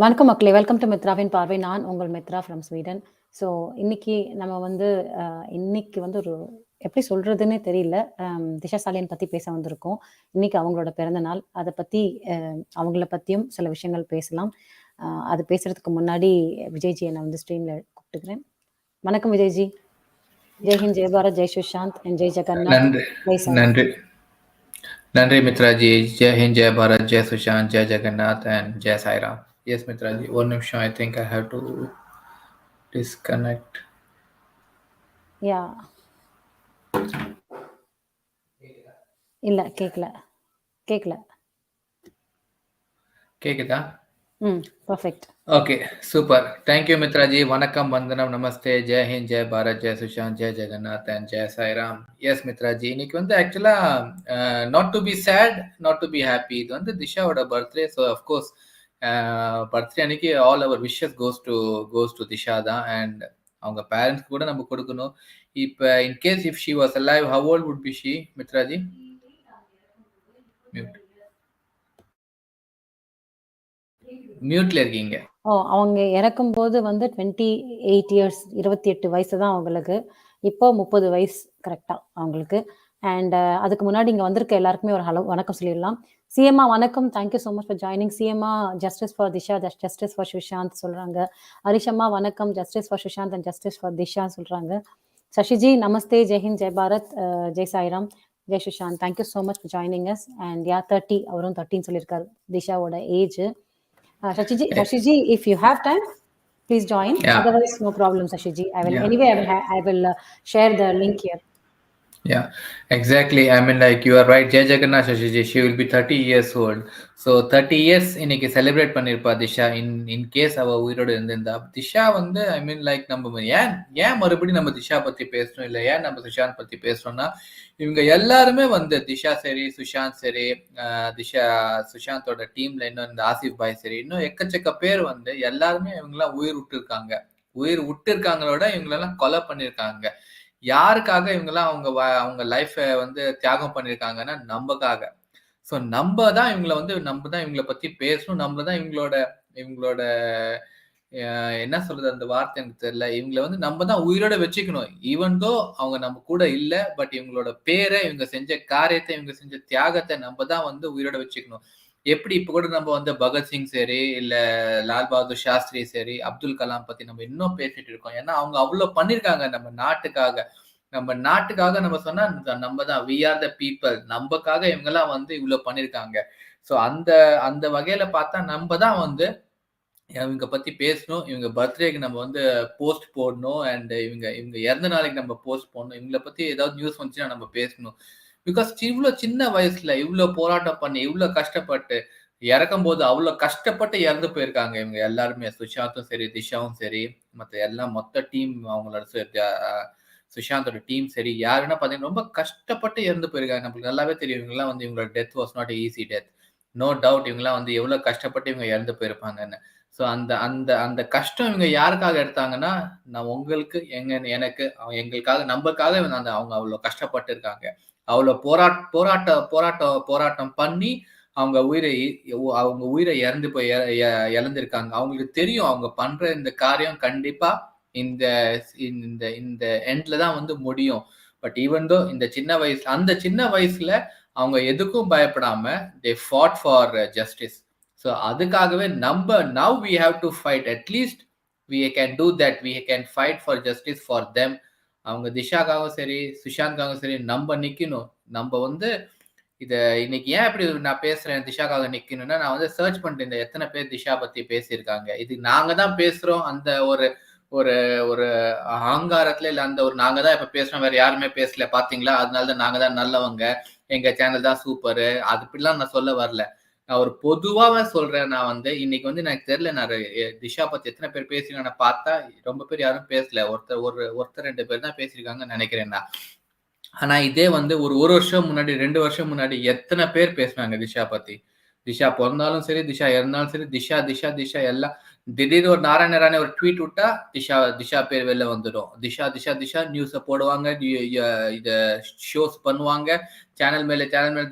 வணக்கம் மக்களே, welcome to மித்ராவின் பார்வை. நான் உங்கள் மித்ரா ஃப்ரம் ஸ்வீடன். ஸோ இன்னைக்கு நம்ம வந்து இன்னைக்கு வந்து ஒரு எப்படி சொல்றதுன்னே தெரியல. திஷா சாலியன் பத்தி பேச வந்திருக்கோம். இன்னைக்கு அவங்களோட பிறந்த நாள். அதை பத்தி அவங்கள பத்தியும் சில விஷயங்கள் பேசலாம். அது பேசுறதுக்கு முன்னாடி விஜய்ஜியை நான் வந்து ஸ்ட்ரீம்ல கூப்பிட்டுக்கிறேன். வணக்கம் விஜய்ஜி. ஜெய் ஹிந்த், ஜெய் பாரத், ஜெய் சுஷாந்த் அண்ட் ஜெய் ஜெகநாத். நன்றி நன்றி நன்றி மித்ராஜி. ஜெய் ஹிந்த், ஜெய் பாரத், ஜெய் சுஷாந்த், ஜெய் ஜெகநாத் அண்ட் ஜெய் சாய்ராம். எஸ் மித்ராஜி, ஒரு நிமிஷம். I think I have to disconnect. Yeah இல்ல கேக்கல கேக்குதா? Perfect. Okay, super. Thank you Mitraji. வணக்கம், வந்தனம், நமஸ்தே, ஜெய் ஹிந்த், ஜெய் பாரத், ஜெய் சுஷாந்த், ஜெய் ஜெகநாத் அண்ட் ஜெய் சாய்ராம். எஸ் மித்ராஜி, இன்னைக்கு வந்து ஆக்சுவலா not to be sad, not to be happy. இது வந்து திஷாவோட பர்த்டே. ஸோ அஃப்கோர்ஸ் பர்த்டே அன்னைக்கு all our wishes goes to Disha தான். அண்ட் அவங்க பேரண்ட்ஸ்க்கு கூட நம்ம கொடுக்கணும். இப்போ in case if she was alive, how old would be she Mitraji? மியூட்ல இருக்கீங்க. அவங்க இறக்கும்போது வந்து 28 இயர்ஸ், 28 வயசு தான் அவங்களுக்கு. இப்போ 30 வயசு கரெக்டா அவங்களுக்கு. அண்ட் அதுக்கு முன்னாடி இங்க வந்திருக்க எல்லாருக்குமே ஒரு ஹலோ வணக்கம் சொல்லிடலாம். சிஎம்மா வணக்கம், thank you so much for joining. சிஎம்மா justice for Disha, justice for Sushant சொல்றாங்க. ஹரிஷம்மா வணக்கம், justice for Sushant and justice for Disha சொல்றாங்க. Shashiji namaste, Jai Hind, Jai Bharat, Jai Sairam, Jai Sushant. Thank you so much for joining us. And 30, அவரும் 13 சொல்லியிருக்காரு திஷாவோட age. Shashiji, if you have time, please join. Yeah. Otherwise, no problem, Shashiji. Anyway, I will share the link here. Yeah, exactly. I mean, like you are right. Jai Jagannath Shashiji, she will be 30 years old. So 30 years இன்னைக்கு celebrate பண்ணிருப்பா Disha. In case அவ உயிரோடு இருந்திருந்தா. திஷா வந்து ஐ mean like நம்ம ஏன் மறுபடியும் நம்ம திஷா பத்தி பேசணும், இல்லை ஏன் நம்ம சுஷாந்த் பத்தி பேசுறோம்னா, இவங்க எல்லாருமே வந்து திஷா சரி, சுஷாந்த் சரி, சுஷாந்தோட டீம்ல இன்னும் இந்த ஆசிஃப் பாய் சரி, இன்னும் எக்கச்சக்க பேர் வந்து எல்லாருமே இவங்கெல்லாம் உயிர் விட்டுருக்காங்களோட இவங்களெல்லாம் கொலை பண்ணிருக்காங்க. யாருக்காக இவங்கெல்லாம் அவங்க லைஃபை வந்து தியாகம் பண்ணிருக்காங்கன்னா நம்மக்காக. ஸோ நம்ம தான் இவங்களை பத்தி பேசணும். நம்ம தான் இவங்களோட என்ன சொல்றது, அந்த வார்த்தை எனக்கு தெரியல. இவங்களை வந்து நம்ம தான் உயிரோட வச்சுக்கணும். ஈவன் தோ அவங்க நம்ம கூட இல்லை, பட் இவங்களோட பேரை, இவங்க செஞ்ச காரியத்தை, இவங்க செஞ்ச தியாகத்தை நம்ம தான் வந்து உயிரோட வச்சுக்கணும். எப்படி இப்ப கூட நம்ம வந்து பகத்சிங் சரி, இல்ல லால் பகதூர் சாஸ்திரி சரி, அப்துல் கலாம் பத்தி நம்ம இன்னும் பேசிட்டு இருக்கோம். ஏன்னா அவங்க அவ்வளவு பண்ணிருக்காங்க நம்ம நாட்டுக்காக. நம்ம சொன்னா நம்ம தான் வி ஆர் த பீப்புள். நம்மக்காக இவங்க எல்லாம் வந்து இவ்வளவு பண்ணிருக்காங்க. ஸோ அந்த வகையில பார்த்தா நம்ம தான் வந்து இவங்க பத்தி பேசணும். இவங்க பர்த்டேக்கு நம்ம வந்து போஸ்ட் போடணும். அண்ட் இவங்க இறந்த நாளைக்கு நம்ம போஸ்ட் போடணும். இவங்களை பத்தி ஏதாவது நியூஸ் வந்துச்சுன்னா நம்ம பேசணும். பிகாஸ் இவ்வளவு சின்ன வயசுல இவ்வளவு போராட்டம் பண்ணி, இவ்வளவு கஷ்டப்பட்டு இறக்கும் போது அவ்வளவு கஷ்டப்பட்டு இறந்து போயிருக்காங்க இவங்க எல்லாருமே. சுஷாந்தும் சரி, திஷாவும் சரி, மொத்த டீம், அவங்களோட சுஷாந்தோட டீம் சரி, யாருன்னா பாத்தீங்கன்னா ரொம்ப கஷ்டப்பட்டு இறந்து போயிருக்காங்க. நம்மளுக்கு நல்லாவே தெரியும் இவங்கெல்லாம் வந்து இவங்களோட death was not easy death. No doubt இவங்கெல்லாம் வந்து எவ்வளவு கஷ்டப்பட்டு இவங்க இறந்து போயிருப்பாங்கன்னு. ஸோ அந்த கஷ்டம் இவங்க யாருக்காக எடுத்தாங்கன்னா, நான் உங்களுக்கு, எனக்கு, எங்களுக்காக, நம்மக்காக அவங்க அவ்வளவு கஷ்டப்பட்டு இருக்காங்க. அவ்வளவு போராட்டம் பண்ணி அவங்க உயிரை இழந்திருக்காங்க. அவங்களுக்கு தெரியும் அவங்க பண்ற இந்த காரியம் கண்டிப்பா இந்த எண்ட்ல தான் வந்து முடியும். பட் ஈவன் தோ அந்த சின்ன வயசுல அவங்க எதுக்கும் பயப்படாம they fought for justice. So அதுக்காகவே now we have to fight. At least we can do that. We can fight for justice for them. அவங்க திஷாக்காகவும் சரி, சுஷாந்த்காகவும் சரி நம்ம நிக்கணும். நம்ம வந்து இன்னைக்கு ஏன் இப்படி நான் பேசுறேன், திஷாக்காக நிக்கணும்னா, நான் வந்து சர்ச் பண்ணிட்டு இந்த எத்தனை பேர் திஷா பத்தி பேசியிருக்காங்க. இது நாங்க தான் பேசுறோம் அந்த ஒரு அகங்காரத்துல, இல்ல அந்த ஒரு நாங்க தான் இப்ப பேசுறோம், வேற யாருமே பேசல பாத்தீங்களா, அதனாலதான் நாங்க தான் நல்லவங்க, எங்க சேனல் தான் சூப்பரு, அது இப்படிலாம் நான் சொல்ல வரல. நான் ஒரு பொதுவாக சொல்றேன். நான் வந்து இன்னைக்கு வந்து எனக்கு தெரியல, நான் திஷா பத்தி எத்தனை பேர் பேசிருக்காங்க பார்த்தா ரொம்ப பேர் யாரும் பேசல. ஒருத்தர் 2 பேர் தான் பேசியிருக்காங்கன்னு நினைக்கிறேன். ஆனா இதே வந்து ஒரு வருஷம் முன்னாடி, 2 வருஷம் முன்னாடி எத்தனை பேர் பேசினாங்க திஷா பத்தி. திஷா பிறந்தாலும் சரி, திஷா இறந்தாலும் சரி, திஷா திஷா திஷா எல்லாம். திடீர்னு ஒரு நாராயணரானே ஒரு ட்வீட் விட்டா திஷா பேர் வெளில வந்துடும். திஷா நியூஸ போடுவாங்க, இத ஷோஸ் பண்ணுவாங்க, சேனல் மேல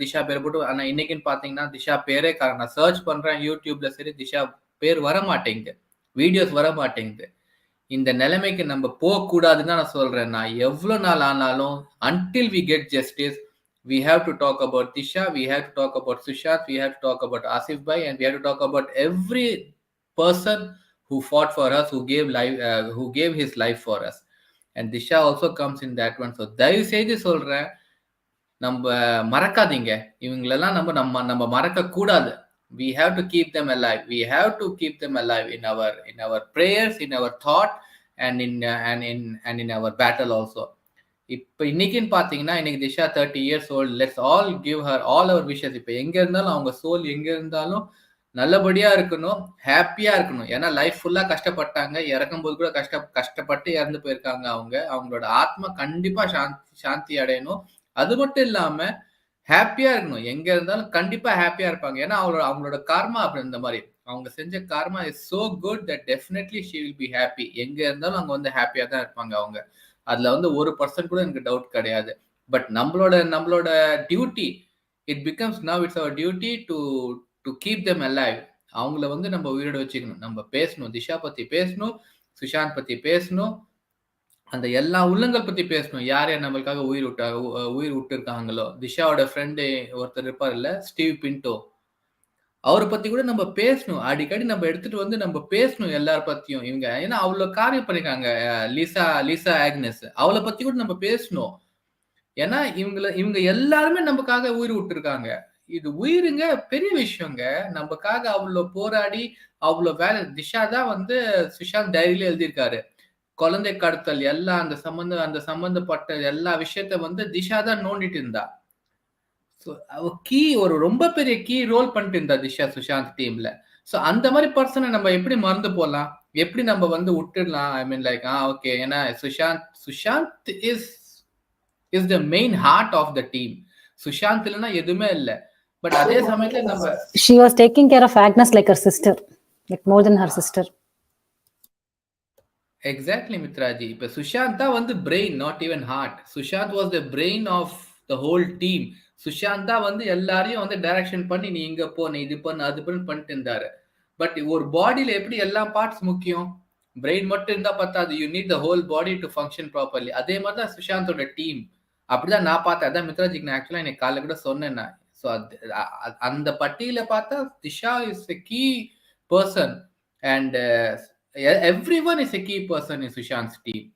திஷா பேர் போட்டு. ஆனா இன்னைக்குன்னு பாத்தீங்கன்னா திஷா பேரே நான் சர்ச் பண்றேன் யூடியூப்ல சரி, திஷா பேர் வர மாட்டேங்குது, வீடியோஸ் வர மாட்டேங்குது. இந்த நிலைமைக்கு நம்ம போகக்கூடாதுன்னு தான் நான் சொல்றேன். நான் எவ்வளவு நாள் ஆனாலும் until we get justice, we have to talk about Disha, we have to talk about Sushant, we have to talk about Asif bhai, and we have to talk about every person who fought for us, who gave his life for us. And Disha also comes in that one. So தயவு செய்து சொல்றேன், நம்ம மறக்காதீங்க. இவங்களெல்லாம் நம்ம நம்ம நம்ம மறக்க கூடாது. We have to keep them alive. We have to keep them alive in our prayers, in our thought, and in our battle also. இப்ப இன்னைக்குன்னு பாத்தீங்கன்னா, இன்னைக்கு Disha 30 years old. Let's all give her all our wishes. இப்ப எங்க இருந்தாலும் அவங்க soul எங்க இருந்தாலும் நல்லபடியா இருக்கணும், ஹாப்பியா இருக்கணும். ஏன்னா லைஃப் ஃபுல்லா கஷ்டப்பட்டாங்க. இறக்கும்போது கூட கஷ்டப்பட்டு இறந்து போயிருக்காங்க அவங்க. அவங்களோட ஆத்மா கண்டிப்பா சாந்தி அடையணும். அது மட்டும் இல்லாம ஹாப்பியா இருக்கணும். எங்க இருந்தாலும் கண்டிப்பா ஹாப்பியா இருப்பாங்க. ஏன்னா அவங்களோட கார்மா அப்படி இந்த மாதிரி. அவங்க செஞ்ச karma is so good that definitely she will be happy. எங்க இருந்தாலும் அங்க வந்து ஹாப்பியா தான் இருப்பாங்க அவங்க. அதுல வந்து 1% கூட எனக்கு டவுட் கிடையாது. பட் நம்மளோட duty, it becomes now it's our duty to keep them alive. அவங்கள வந்து நம்ம உயிரோட வச்சுக்கணும். நம்ம பேசணும், திஷா பத்தி பேசணும், சுஷாந்த் பத்தி பேசணும், அந்த எல்லா உள்ளங்கள் பத்தி பேசணும். யார் யார் நம்மளுக்காக உயிர் விட்டு இருக்காங்களோ. திஷாவோட ஃப்ரெண்டு ஒருத்தர் இருப்பார் இல்ல, ஸ்டீவ் பின்டோ, அவரை பத்தி கூட நம்ம பேசணும். அடிக்கடி நம்ம எடுத்துட்டு வந்து நம்ம பேசணும் எல்லார பத்தியும். இவங்க ஏன்னா அவ்வளவு காரியம் பண்ணிருக்காங்க. லீசா ஆக்னஸ், அவளை பத்தி கூட நம்ம பேசணும். ஏன்னா இவங்க எல்லாருமே நமக்காக உயிர் விட்டுருக்காங்க. இது உயிருங்க, பெரிய விஷயங்க. நமக்காக அவ்வளவு போராடி அவ்வளவு வேலை. திஷா தான் வந்து சுஷாந்த் டைரியில எழுதியிருக்காரு. குழந்தை கடத்தல் எல்லாம் அந்த சம்பந்தப்பட்ட எல்லா விஷயத்த வந்து திஷா தான் நோண்டிட்டு இருந்தா. ஒரு ரொம்ப பெரிய கீ ரோல் பண்ணிட்டு இருந்தா திஷா சுஷாந்த் டீம்ல. சோ அந்த மாதிரி பர்சனை நம்ம எப்படி மறந்து போலாம், எப்படி நம்ம வந்து விட்டுடலாம்? ஐ மீன் லைக் ஓகே, ஏன்னா Sushant is the main heart of the team. Sushant இல்லைன்னா எதுவுமே இல்ல. பட் அதே சமயத்துல நம்ம she was taking care of Agnes like her sister, like more than her sister. Exactly Mitraji. இப்ப சுஷாந்த் தான் வந்து brain, not even heart. Sushant was the brain of the whole team. Sushant தான் வந்து எல்லாரையும் வந்து டைரக்ஷன் பண்ணி நீ இங்க போ, நீ இது பண்ணு அது பண்ணு பண்ணிட்டு இருந்தாரு. பட் ஒரு பாடியில எப்படி எல்லா பார்ட்ஸ் முக்கியம், பிரெயின் மட்டும் இருந்தா பத்தாது. You need the whole body to function properly. அதே மாதிரி தான் சுஷாந்தோட டீம். அப்படிதான் நான் பார்த்தேன். அதான் மித்ராஜிக்கு நான் ஆக்சுவலா எனக்கு காலைல கூட சொன்னேன். ஸோ அந்த பட்டியல பார்த்தா Disha is a key person and everyone is a key person in Sushant team.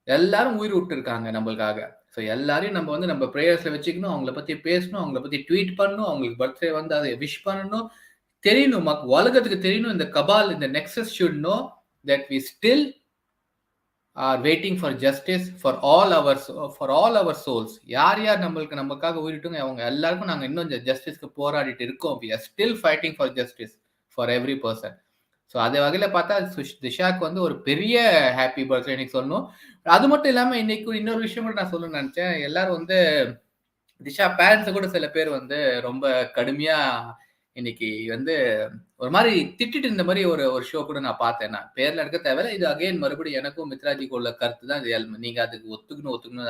எல்லாரும் உயிர் விட்டு இருக்காங்க நம்மளுக்காக. ஸோ எல்லாரையும் நம்ம வந்து நம்ம ப்ரேயர்ஸ்ல வச்சுக்கணும், அவங்கள பத்தி பேசணும், அவங்கள பத்தி ட்வீட் பண்ணணும், அவங்களுக்கு பர்த்டே வந்து அதை விஷ் பண்ணணும், தெரியணும், உலகத்துக்கு தெரியணும். இந்த கபால், இந்த nexus should know that we still are waiting for justice for all our souls. யார் யார் நமக்காக உயிரிட்டுங்க அவங்க எல்லாருக்கும் நாங்கள் இன்னும் ஜஸ்டிஸ்க்கு போராடிட்டு இருக்கோம். We are still fighting for justice for every person. So அதே வகையில் பார்த்தா திஷாக்கு வந்து ஒரு பெரிய ஹாப்பி பர்த்டே இன்னைக்கு சொல்லணும். அது மட்டும் இல்லாமல் இன்னைக்கு இன்னொரு விஷயம் கூட நான் சொல்லணும்னு நினச்சேன். எல்லாரும் வந்து திஷா பேரண்ட்ஸை கூட சில பேர் வந்து ரொம்ப கடுமையா இன்னைக்கு வந்து ஒரு மாதிரி திட்டிட்டு இருந்த மாதிரி ஒரு ஷோ கூட நான் பார்த்தேன். நான் பேர்ல எடுக்க தேவையில்ல. இது அகைன் மறுபடியும் எனக்கும் மித்ராஜிக்கு உள்ள கருத்து தான். நீங்க அதுக்கு ஒத்துக்கணும்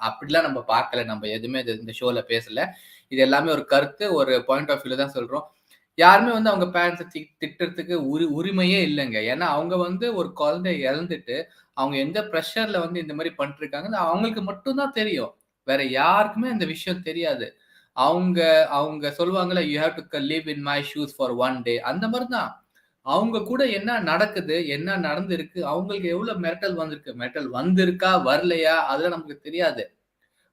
அப்படிலாம் நம்ம பார்க்கல. நம்ம எதுவுமே இந்த ஷோல பேசல. இது எல்லாமே ஒரு கருத்து, ஒரு பாயிண்ட் ஆஃப் வியூல தான் சொல்றோம். யாருமே வந்து அவங்க பேரண்ட்ஸை திட்டுறதுக்கு உரிமையே இல்லைங்க. ஏன்னா அவங்க வந்து ஒரு குழந்தை இழந்துட்டு அவங்க எந்த ப்ரெஷர்ல வந்து இந்த மாதிரி பண்ணிட்டு இருக்காங்க அவங்களுக்கு மட்டும்தான் தெரியும். வேற யாருக்குமே இந்த விஷயம் தெரியாது. அவங்க சொல்லுவாங்கல்ல, you have to live in my shoes for one day. அந்த மாதிரி தான் அவங்க கூட என்ன நடக்குது, என்ன நடந்திருக்கு, அவங்களுக்கு எவ்வளவு மிரட்டல் வந்திருக்கா வரலையா அதெல்லாம் நமக்கு தெரியாது.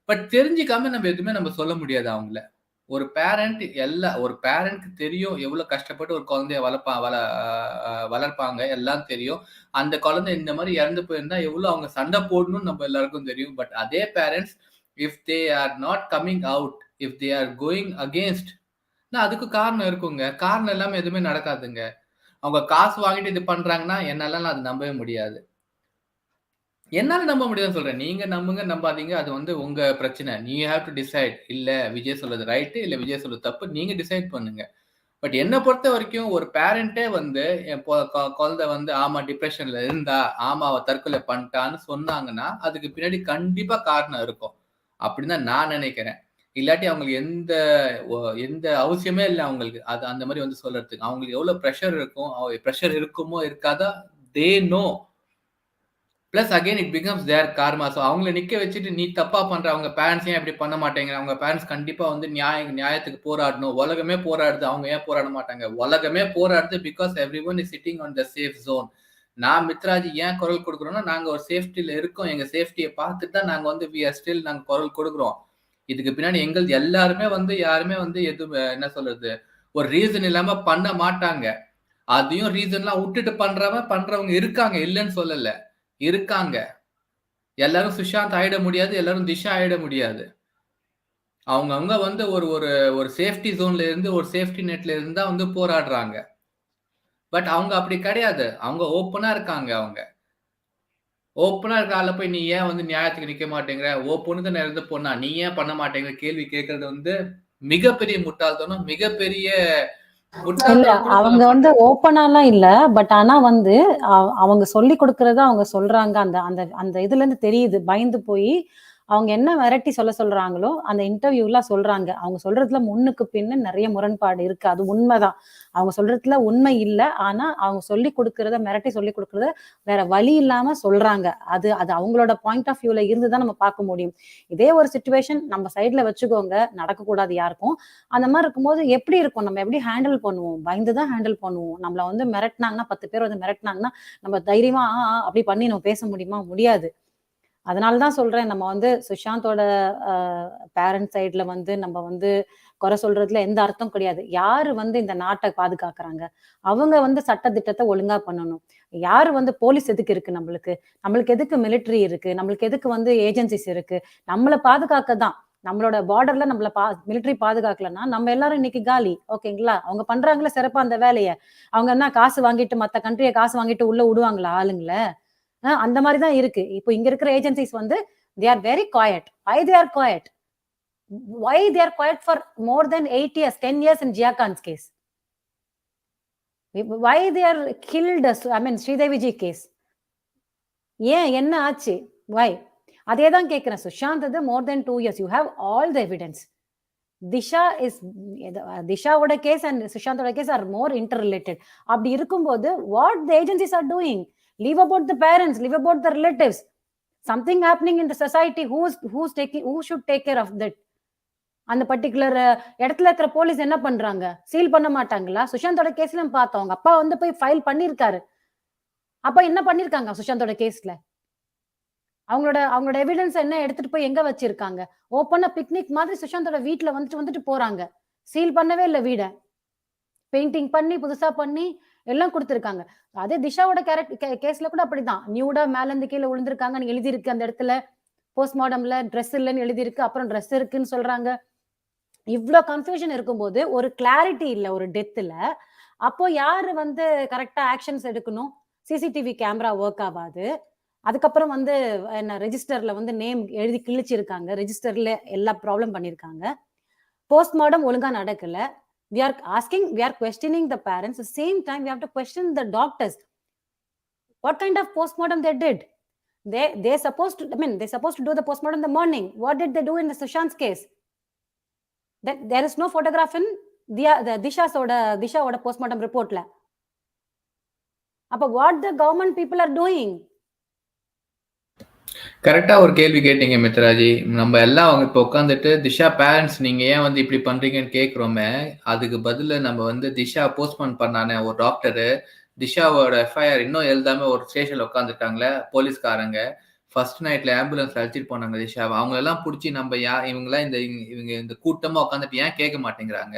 பட் தெரிஞ்சுக்காம நம்ம எதுவுமே நம்ம சொல்ல முடியாது அவங்கள. ஒரு பேரண்ட்க்கு தெரியும் எவ்வளவு கஷ்டப்பட்டு ஒரு குழந்தைய வளர்ப்பாங்க, எல்லாம் தெரியும். அந்த குழந்தை இந்த மாதிரி இறந்து போயிருந்தா எவ்வளவு அவங்க சண்டை போடணும்னு நம்ம எல்லாருக்கும் தெரியும். பட் அதே parents, if they are not coming out, if they are going against, அதுக்கு காரணம் இருக்குங்க. காரணம் இல்லாம எதுவுமே நடக்காதுங்க. அவங்க காசு வாங்கிட்டு இது பண்றாங்கன்னா என்னால அது நம்பவே முடியாது. என்னால நம்ப முடியாதுன்னு சொல்றேன். நீங்க நம்புங்க, நம்பாதீங்க. அது வந்து உங்க பிரச்சனை. நீ ஹேவ் டு டிசைட். இல்ல விஜய் சொல்றது ரைட், இல்ல விஜய் சொல்றது தப்பு. நீங்க டிசைட் பண்ணுங்க. பட் என்ன பொறுத்த வரைக்கும் ஒரு பேரண்டே வந்து என் குழந்தை வந்து ஆமா டிப்ரெஷன்ல இருந்தா, ஆமா அவ தற்கொலை பண்ணிட்டான்னு சொன்னாங்கன்னா அதுக்கு பின்னாடி கண்டிப்பா காரணம் இருக்கும். அப்படின்னு தான் நான் நினைக்கிறேன். இல்லாட்டி அவங்களுக்கு எந்த அவசியமே இல்லை அவங்களுக்கு அது அந்த மாதிரி வந்து சொல்றதுக்கு. அவங்களுக்கு எவ்வளவு ப்ரெஷர் இருக்குமோ இருக்காதா, they know. Plus again it becomes their karma. So அவங்கள நிக்க வச்சுட்டு நீ தப்பா பண்ற, அவங்க பேரண்ட்ஸ் ஏன் இப்படி பண்ண மாட்டேங்கிற, அவங்க பேரண்ட்ஸ் கண்டிப்பா வந்து நியாயத்துக்கு போராடணும். உலகமே போராடுது, அவங்க ஏன் போராட மாட்டாங்க? உலகமே போராடுது because everyone is sitting on the safe zone. நான் மித்ராஜ் ஏன் குரல் கொடுக்குறோம்னா, நாங்க ஒரு சேஃப்டில இருக்கோம். எங்க சேஃப்டியை பார்த்துட்டு தான் நாங்க வந்து வி ஆர் ஸ்டில் நாங்க குரல் கொடுக்குறோம். இதுக்கு பின்னாடி எங்கள் யாருமே வந்து எதுவும் என்ன சொல்றது, ஒரு ரீசன் இல்லாம பண்ண மாட்டாங்க. அதையும் ரீசன்லாம் விட்டுட்டு பண்றவங்க இருக்காங்க, இல்லைன்னு சொல்லல, இருக்காங்க. எல்லாரும் சுஷாந்த் ஆயிட முடியாது, எல்லாரும் திஷா ஆயிட முடியாது. அவங்கவங்க வந்து ஒரு ஒரு ஒரு சேஃப்டி ஜோன்ல இருந்து, ஒரு சேஃப்டி நெட்ல இருந்தா வந்து போராடுறாங்க. பட் அவங்க அப்படி கிடையாது. அவங்க ஓப்பனா இருக்காங்க. அவங்க ஓப்பனா இருக்க ஆள போய் நீ ஏன் வந்து நியாயத்துக்கு நிக்க மாட்டேங்கிற, பொண்ணுக்கு இருந்து பொண்ணா நீ ஏன் பண்ண மாட்டேங்கிற கேள்வி கேட்கறது வந்து மிகப்பெரிய முட்டாள்தனம். மிகப்பெரிய இல்ல முட்டாள்தனம் கூட சொல்ல அவங்க வந்து மாட்டேன். ஓப்பனாலாம் இல்ல. பட் ஆனா வந்து அவங்க சொல்லி கொடுக்கறத அவங்க சொல்றாங்க. அந்த அந்த அந்த இதுல இருந்து தெரியுது. பயந்து போய் அவங்க என்ன மிரட்டி சொல்றாங்களோ அந்த இன்டர்வியூல சொல்றாங்க. அவங்க சொல்றதுல முன்னுக்கு பின்னு நிறைய முரண்பாடு இருக்கு. அது உண்மைதான். அவங்க சொல்றதுல உண்மை இல்ல. ஆனா அவங்க சொல்லி கொடுக்கறத மிரட்டி சொல்லி கொடுக்கறத வேற வழி இல்லாம சொல்றாங்க. அது அது அவங்களோட பாயிண்ட் ஆஃப் வியூல இருந்துதான் நம்ம பார்க்க முடியும். இதே ஒரு சிச்சுவேஷன் நம்ம சைட்ல வச்சுக்கோங்க, நடக்கக்கூடாது யாருக்கும். அந்த மாதிரி இருக்கும்போது எப்படி இருக்கும், நம்ம எப்படி ஹேண்டில் பண்ணுவோம்? பயந்துதான் ஹேண்டில் பண்ணுவோம். நம்மள வந்து மிரட்டினாங்கன்னா 10 பேர் வந்து மிரட்டினாங்கன்னா நம்ம தைரியமா அப்படி பண்ணி நம்ம பேச முடியுமா? முடியாது. அதனாலதான் சொல்றேன், நம்ம வந்து சுஷாந்தோட பேரண்ட் சைட்ல வந்து நம்ம வந்து குறை சொல்றதுல எந்த அர்த்தம் கிடையாது. யாரு வந்து இந்த நாட்டை பாதுகாக்கிறாங்க, அவங்க வந்து சட்ட திட்டத்தை ஒழுங்கா பண்ணணும். யாரு வந்து போலீஸ் எதுக்கு இருக்கு நம்மளுக்கு? நம்மளுக்கு எதுக்கு மிலிட்டரி இருக்கு? நம்மளுக்கு எதுக்கு வந்து ஏஜென்சிஸ் இருக்கு? நம்மளை பாதுகாக்க தான். நம்மளோட பார்டர்ல நம்மள மிலிட்டரி பாதுகாக்கலன்னா நம்ம எல்லாரும் இன்னைக்கு காலி. ஓகேங்களா? அவங்க பண்றாங்களா சிறப்பா அந்த வேலையை? அவங்க என்ன காசு வாங்கிட்டு மத்த கண்ட்ரியை காசு வாங்கிட்டு உள்ள விடுவாங்களா ஆளுங்கள? அந்த மாதிரி தான் இருக்கு. இப்போ இங்க இருக்கிற ஏஜென்சிஸ் வந்து they are very quiet. Why they are quiet? Why they are quiet for more than 8 years, 10 years in Jia Khan's case? Why they are killed? I mean, Sridevi ji case. ஏன் என்ன ஆச்சு? Why? அதே தான் கேட்கிறேன். சுஷாந்த் இது more than 2 years. You have all the evidence. திஷாவோட case and சுஷாந்தோட case are more interrelated. அப்படி இருக்கும்போது what the agencies are doing? Leave about the parents, leave about the relatives. Something happening in the society. Who should take care of that? அந்த particular இடத்துல இருக்கிற police என்ன பண்றாங்க? Seal பண்ண மாட்டாங்களா? சுஷாந்தோட கேஸ்ல பார்த்தோம், அவங்க அப்பா வந்து போய் ஃபைல் பண்ணிருக்காரு. அப்ப என்ன பண்ணிருக்காங்க சுஷாந்தோட கேஸ்ல? அவங்களோட எவிடன்ஸ் என்ன எடுத்துட்டு போய் எங்க வச்சிருக்காங்க? ஓப்பனா பிக்னிக் மாதிரி சுஷாந்தோட வீட்டுல வந்துட்டு போறாங்க. சீல் பண்ணவே இல்ல வீட. பெயிண்டிங் பண்ணி புதுசா பண்ணி எல்லாம் கொடுத்திருக்காங்க. அதே திஷாவோட கேஸ்ல கூட அப்படிதான். நியூடா மேல இருந்து கீழே விழுந்திருக்காங்கன்னு எழுதி இருக்கு அந்த இடத்துல. போஸ்ட்மார்டம்ல ட்ரெஸ் இல்லைன்னு எழுதி இருக்கு. அப்புறம் ட்ரெஸ் இருக்குன்னு சொல்றாங்க. இவ்ளோ கன்ஃபியூஷன் இருக்கும்போது ஒரு கிளாரிட்டி இல்ல ஒரு டெத்ல. அப்போ யாரு வந்து கரெக்டா ஆக்ஷன்ஸ் எடுக்கணும்? சிசிடிவி கேமரா ஒர்க் ஆகாது. அதுக்கப்புறம் வந்து என்ன ரெஜிஸ்டர்ல வந்து நேம் எழுதி கிழிச்சிருக்காங்க. ரெஜிஸ்டர்ல எல்லா ப்ராப்ளம் பண்ணிருக்காங்க. போஸ்ட்மார்டம் ஒழுங்கா நடக்கல. we are questioning the parents. At the same time, we have to question the doctors. What kind of postmortem they did? They supposed to do the postmortem in the morning. What did they do in the Sushant's case? There is no photograph in the Disha's postmortem report la. அப்ப what the government people are doing? கரெக்டா ஒரு கேள்வி கேட்டீங்க மித்ராஜி. நம்ம எல்லாம் அவங்க இப்ப உட்காந்துட்டு திஷா பேரண்ட்ஸ் நீங்க ஏன் வந்து இப்படி பண்றீங்கன்னு கேக்குறோமே, அதுக்கு பதிலா நம்ம வந்து திஷா போஸ்ட்மார்டம் பண்ணானே ஒரு டாக்டரு, திஷாவோட எஃப்ஐஆர் இன்னும் எழுதாம ஒரு ஸ்டேஷன்ல உட்காந்துருக்காங்களே போலீஸ்காரங்க. ஃபர்ஸ்ட் நைட்ல ஆம்புலன்ஸ்ல அழைச்சிட்டு போனாங்க திஷாவை. அவங்க எல்லாம் புடிச்சு நம்ம இவங்க இந்த கூட்டமா உட்காந்துட்டு ஏன் கேட்க மாட்டேங்கிறாங்க?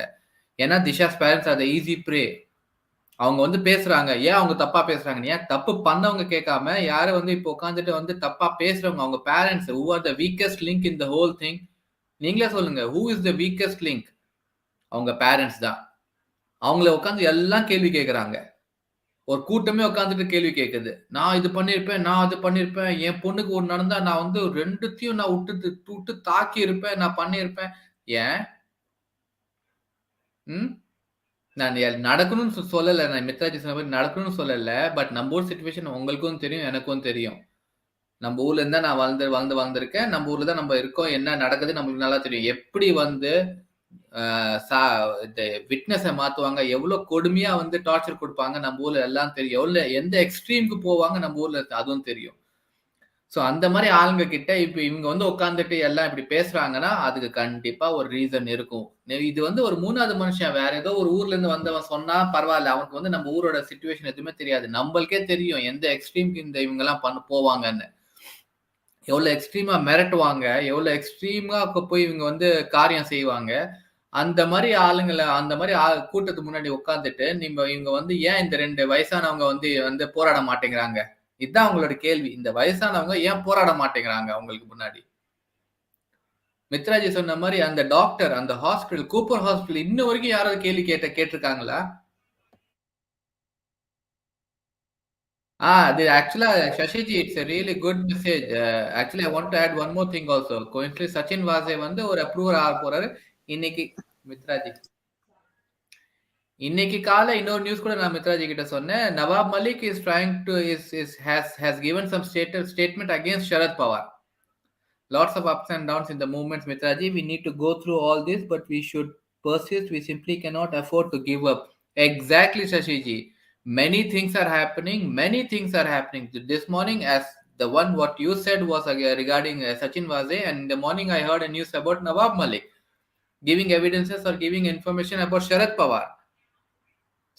ஏன்னா Disha's parents are the easy prey. அவங்க வந்து பேசுறாங்க. ஏன் அவங்க தப்பா பேசுறாங்க? ஏன் தப்பு பண்ணவங்க கேட்காம, யாரும் வந்து இப்போ உட்கார்ந்துட்டு வந்து தப்பா பேசுறவங்க, அவங்க parents who are the weakest link in the whole thing. நீங்களே சொல்லுங்க. Who is the weakest link? அவங்க பேரண்ட்ஸ் தான். அவங்கள உட்கார்ந்து எல்லாம் கேள்வி கேட்கறாங்க. ஒரு கூட்டமே உட்கார்ந்துட்டு கேள்வி கேட்குது. நான் இது பண்ணியிருப்பேன், நான் அது பண்ணியிருப்பேன். என் பொண்ணுக்கு ஒண்ணு நடந்தா நான் வந்து 2த்தையும் நான் விட்டு தாக்கி இருப்பேன். நான் பண்ணியிருப்பேன். ஏன்? ம். நான் நடக்கணும்னு சொல்லல. நான் மித்ராஜி சொன்ன மாரி நடக்கணும்னு சொல்லல. பட் நம்ம ஊர் சிச்சுவேஷன் உங்களுக்கும் தெரியும், எனக்கும் தெரியும். நம்ம ஊர்ல இருந்தா நான் வளர்ந்துருக்கேன், நம்ம ஊர்ல தான் நம்ம இருக்கோம், என்ன நடக்குது நம்மளுக்கு நல்லா தெரியும். எப்படி வந்து விட்னஸை மாத்துவாங்க, எவ்வளவு கொடுமையா வந்து டார்ச்சர் கொடுப்பாங்க நம்ம ஊர்ல எல்லாம் தெரியும். எவ்வளவு எந்த எக்ஸ்ட்ரீமுக்கு போவாங்க நம்ம ஊர்ல அதுவும் தெரியும். சோ அந்த மாதிரி ஆளுங்க கிட்ட இப்ப இவங்க வந்து உட்கார்ந்துட்டு எல்லாம் இப்படி பேசுறாங்கன்னா அதுக்கு கண்டிப்பா ஒரு ரீசன் இருக்கும். இது வந்து ஒரு 3வது மனுஷன் வேற ஏதோ ஒரு ஊர்ல இருந்து வந்தவன் சொன்னா பரவாயில்ல, அவனுக்கு வந்து நம்ம ஊரோட சிச்சுவேஷன் எதுவுமே தெரியாது. நம்மளுக்கே தெரியும் எந்த எக்ஸ்ட்ரீம்க்கு இந்த இவங்க எல்லாம் போவாங்கன்னு. எவ்வளவு எக்ஸ்ட்ரீமா மிரட்டுவாங்க, எவ்வளவு எக்ஸ்ட்ரீமா போய் இவங்க வந்து காரியம் செய்வாங்க. அந்த மாதிரி ஆளுங்களை அந்த மாதிரி கூட்டத்துக்கு முன்னாடி உட்கார்ந்துட்டு இவங்க வந்து ஏன் இந்த 2 வயசானவங்க வந்து போராட மாட்டேங்கிறாங்க, இதுதான் அவங்களோட கேள்வி. இந்த வயசானவங்க ஏன் போராட மாட்டேங்கிறாங்க அவங்களுக்கு முன்னாடி? மித்ராஜி சொன்ன மாதிரி அந்த டாக்டர், அந்த ஹாஸ்பிட்டல், கூப்பர் ஹாஸ்பிட்டல் இன்ன வரைக்கும் யாராவது கேள்வி கேட்டிருக்காங்களா? Actually, Shashiji, it's a really good message. Actually, I want to add one more thing also. Coincidentally, Sachin Vaze வந்து ஒரு approver ஆக போறாரு இன்னைக்கு. மித்ராஜி, இன்னைக்கு காலை இன்னொரு நியூஸ் கூட நான் மித்ராஜி கிட்ட சொன்னேன். நவாப் Malik is trying to has given some statement against Sharad Pawar. Lots of ups and downs in the movements, Mitraji. We need to go through all this, but we should persist. We simply cannot afford to give up. Exactly, Shashiji. Many things are happening. Many things are happening. This morning, as the one what you said was regarding Sachin Vaze, and in the morning I heard a news about Nawab Malik giving evidences or giving information about Sharad Pawar.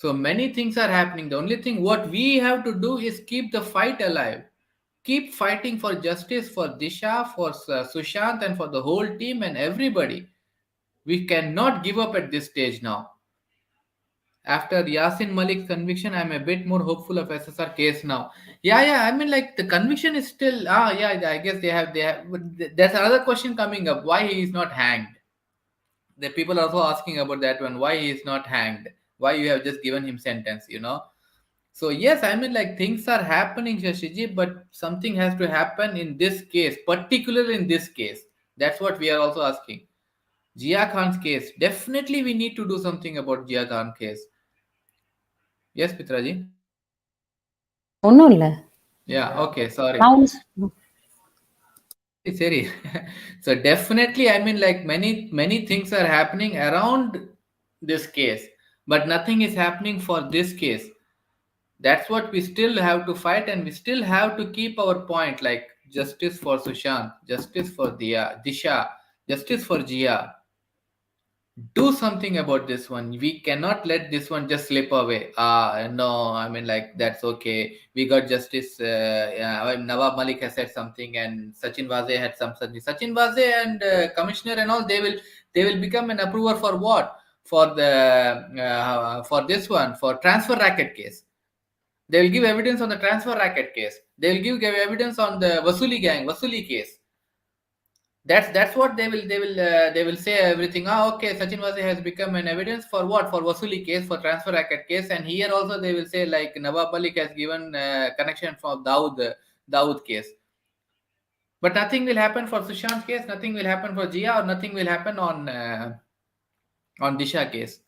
So many things are happening. The only thing what we have to do is keep the fight alive. Keep fighting for justice for Disha, for Sushant, and for the whole team and everybody. We cannot give up at this stage now. After Yasin Malik's conviction, I'm a bit more hopeful of SSR case now. Yeah. I mean, like the conviction is still. I guess they have. But there's another question coming up: why he is not hanged? The people are also asking about that one. Why he is not hanged? Why you have just given him sentence? So yes, I mean, like things are happening, Shashiji, but something has to happen in this case, particularly in this case. That's what we are also asking. Jia Khan's case, definitely we need to do something about Jia Khan case. Yes, Pitraji? ஒன்றும் இல்லை. Yeah, okay, sorry. Sorry. So definitely, I mean, like many things are happening around this case, but nothing is happening for this case. That's what we still have to fight, and we still have to keep our point, like justice for Sushant, justice for Disha, justice for Jia. Do something about this one. We cannot let this one just slip away. No, I mean, like that's okay, we got justice. Nawab Malik has said something, and Sachin Vaze had something. Sachin Vaze and commissioner and all, they will become an approver for what? For this one, for transfer racket case. They will give evidence on the transfer racket case. They will give evidence on the Vasuli case. That's what they will say everything. Okay, Sachin Vaze has become an evidence for what? For Vasuli case, for transfer racket case, and here also they will say like Nawab Malik has given connection for Dawood case. But nothing will happen for Sushant case. Nothing will happen for Jia, or nothing will happen on Disha case.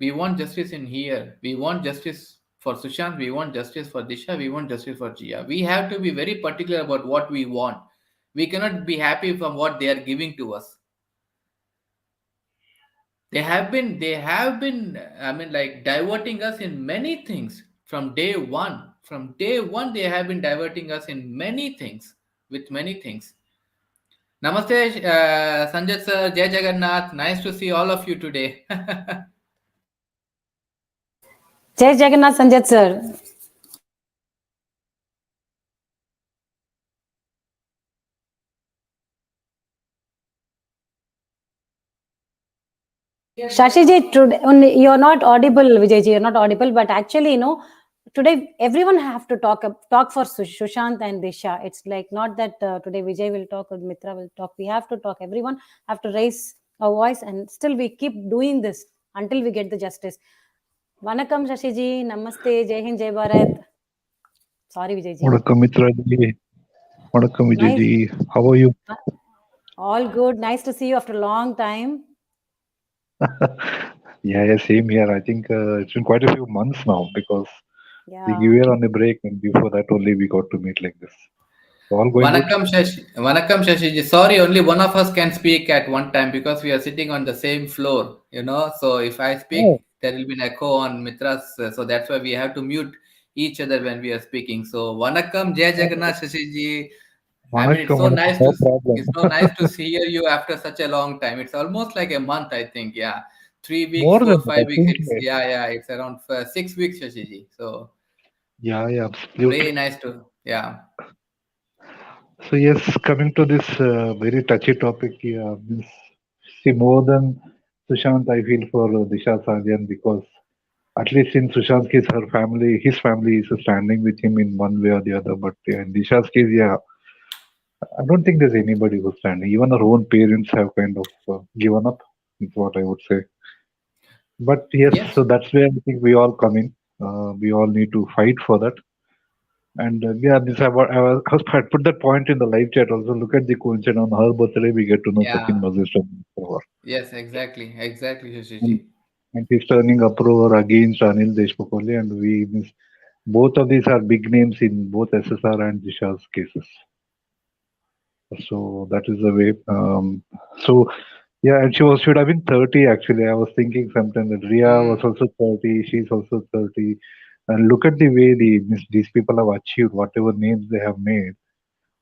We want justice in here. We want justice for Sushant. We want justice for Disha. We want justice for Jia. We have to be very particular about what we want. We cannot be happy from what they are giving to us. They have been, I mean, like diverting us in many things from day one. From day one, they have been diverting us in many things, with many things. Namaste, Sanjay sir, Jai Jagannath. Nice to see all of you today. Jai Jagannath, Sanjay sir. Shashiji, today you're not audible, Vijayji. You're not audible, but actually, today everyone have to talk for Sushant and Disha. It's like not that today Vijay will talk or Mitra will talk. We have to talk. Everyone have to raise a voice, and still we keep doing this until we get the justice. Vanakkam, Shashiji. Namaste. Jai Hind, Jai Bharat. Sorry, Vijayji. Vanakkam, Mitraji. Vanakkam, Vijayji. How are you? All good. Nice to see you after a long time. Yeah, same here. I think it's been quite a few months now, because we were on a break, and before that only we got to meet like this. All going good? Vanakkam Shashiji. Sorry, only one of us can speak at one time because we are sitting on the same floor, you know. So if I Oh, speak, there will be an echo on Mitra's. So that's why we have to mute each other when we are speaking. So Vanakkam Jai Jagannath Shashiji. I mean, Vanakkam, Vanakkam, no problem. it's so nice to hear you after such a long time. It's almost like a month, I think. Yeah, 3 weeks, More than four, that, I 5 weeks. think. It's around 6 weeks, Shashiji. So Yeah, really absolutely. nice to yeah. So yes, coming to this very touchy topic, yeah, means, see, more than Sushant, I feel for Disha Sarjan because at least in Sushant's case, his family is standing with him in one way or the other. But yeah, in Disha's case, yeah, I don't think there's anybody who's standing. Even our own parents have kind of given up. Is what I would say. But yes, Yes. so that's where I think we all come in. We all need to fight for that. And yeah, this I put that point in the live chat also. Look at the coincidence on her birthday, we get to know Sachin Yeah. was his turning Yes, exactly, and, Shashiji. and he's turning uproar against Anil Deshmukh only, and we miss both of these are big names in both SSR and Disha's cases. So that is the way. So yeah, and should have been 30 actually. I was thinking sometime that Ria was Mm, also 30, she's also 30. And look at the way these people have achieved whatever names they have made.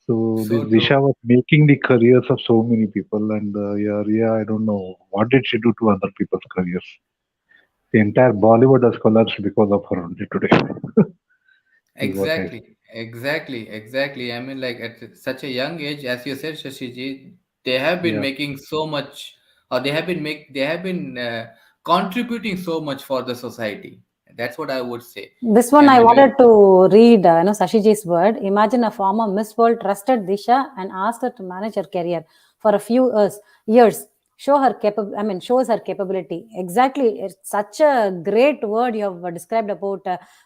So this so Disha true. was making the careers of so many people, and yeah, Ria, I don't know what did she do to other people's careers. The entire Bollywood has collapsed because of her only today. Is what I say. Exactly. I mean, like at such a young age, as you said, Shashiji, they have been Yeah, making so much, or they have been contributing so much for the society. That's what I would say. This one And I when we, wanted to read, Sashiji's word. Imagine a former Miss World trusted Disha and asked her to manage her career for a few years. Shows her capability. Exactly. It's such a great word you have described about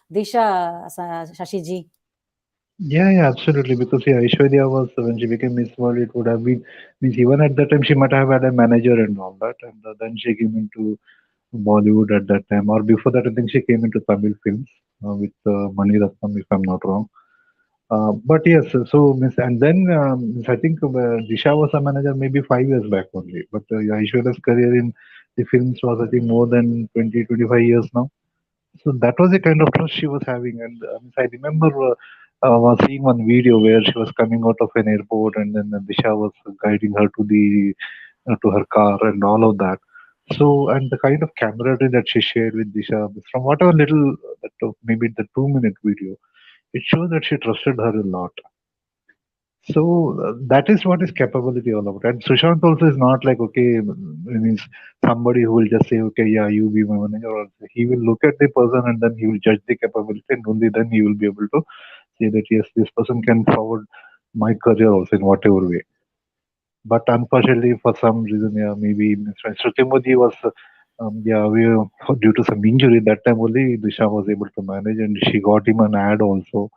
Disha, Shashiji. yeah, absolutely. Because yeah, Aishwarya was when she became Miss World, it would have been means even at that time she might have had a manager and all that, and then she came into Bollywood at that time, or before that, I think she came into Tamil films with Mani Ratnam, if I'm not wrong. But yes, so miss, and then miss, I think Disha was a manager maybe 5 years back only. But yeah, Aishwarya's career in the films was I think more than 20-25 years now. So that was the kind of trust she was having, and I remember was seeing one video where she was coming out of an airport, and then Disha was guiding her to the to her car and all of that. So, and the kind of camaraderie that she shared with Disha, from whatever little maybe the 2 minute video, it shows that she trusted her a lot. So that is what is capability all about. And Sushant also is not like okay, means somebody who will just say okay, yeah, you be my manager. Or he will look at the person and then he will judge the capability, and only then he will be able to say that yes, this person can forward my career also in whatever way. But unfortunately, for some reason, yeah, maybe Mr. Shruti Modi was, yeah, due to some injury that time only Disha was able to manage, and she got him an ad also.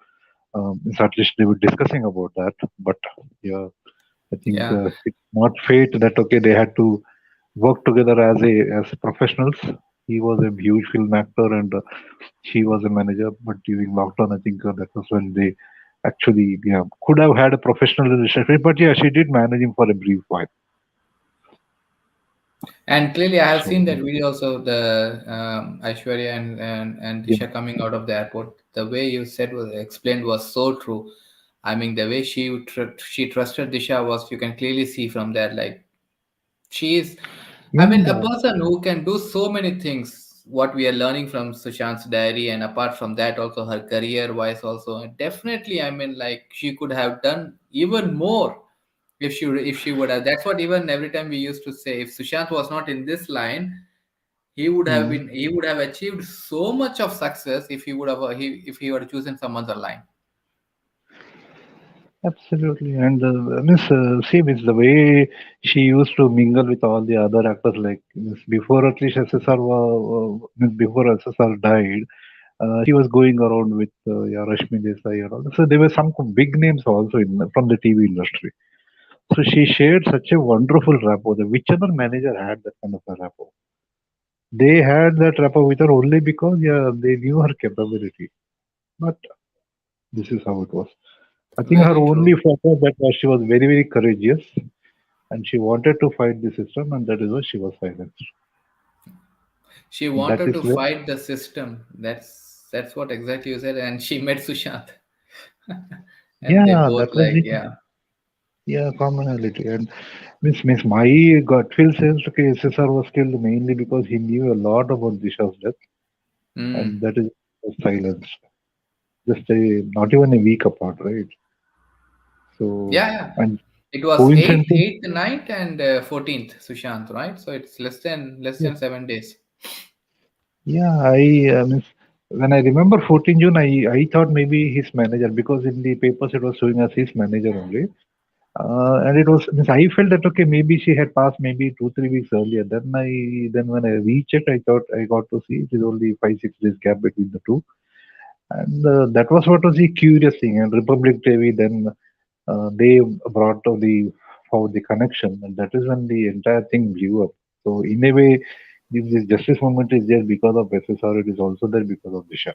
So at least they were discussing about that. But yeah, I think yeah. it's not fate that okay they had to work together as professionals. He was a huge film actor and she was a manager. But during lockdown, I think that was when they actually yeah could have had a professional relationship. But yeah, she did manage him for a brief while. And clearly, I have So seen that video also, the Aishwarya and yeah, Disha coming out of the airport. The way you explained was so true. I mean, the way she trusted Disha was, you can clearly see from that. Like, she is, I mean, a yeah, person who can do so many things. What we are learning from Sushant's diary, and apart from that, also her career-wise, also, and definitely, I mean, like she could have done even more if she would have. That's what even every time we used to say. If Sushant was not in this line, mm, he would have achieved so much of success if he would have if he would have chosen some other line. absolutely. And see, it's the way she used to mingle with all the other actors. Like means before, at least SSR, means before SSR died. She was going around with yeah, Rashmi Desai and all. So there were some big names also from the TV industry. So she shared such a wonderful rapport. Which other manager had that kind of a rapport? They had that rapport with her only because yeah, they knew her capability. But this is how it was. I think her Very only true. fault was that she was very, very courageous and she wanted to fight the system, and that is why she was silenced. She That wanted is to where, fight the system. That's what exactly you said. And she met Sushant. And they yeah, both that was like, the yeah. commonality. And means my gut feel says okay, SSR was killed mainly because he knew a lot about Disha's death, and Mm. that is silenced. Just not even a week apart, right? So Yeah, yeah. and It was coincidentally, 8th, 9th, and 14th, Sushant, right? So it's yeah, less than 7 days. yeah, means when I remember 14 June, I thought maybe his manager because in the papers it was showing us his manager only. And it was means I felt that okay maybe she had passed maybe 2 3 weeks earlier. Then when I rechecked I thought I got to see it is only 5 6 days gap between the two, and that was what was the curious thing. And Republic TV then they brought to the connection, and that is when the entire thing blew up. So in a way, this justice movement is there because of SSR. It is also there because of Disha.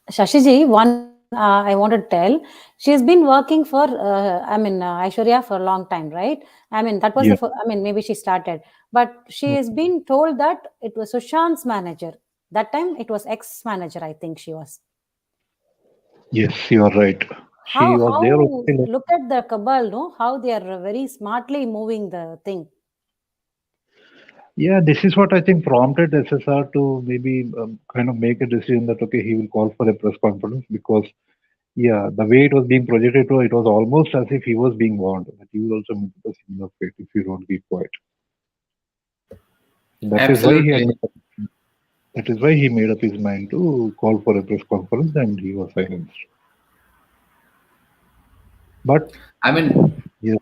Shashiji, one thing I want to tell, she's been working for, Aishwarya for a long time, right? I mean, that was Yeah. maybe she started, but she has been told that it was Sushant's manager. That time it was ex-manager, I think she was. Yes, you are right. She was there. How Okay, look at the cabal, no? How they are very smartly moving the thing. yeah, this is what I think prompted SSR to maybe kind of make a decision that okay, he will call for a press conference because yeah, the way it was being projected to, it was almost as if he was being warned that you will also meet the similar fate if you don't keep quiet. That is why he Absolutely. admitted. That is why he made up his mind to call for a press conference and he was silenced. But I mean, yeah,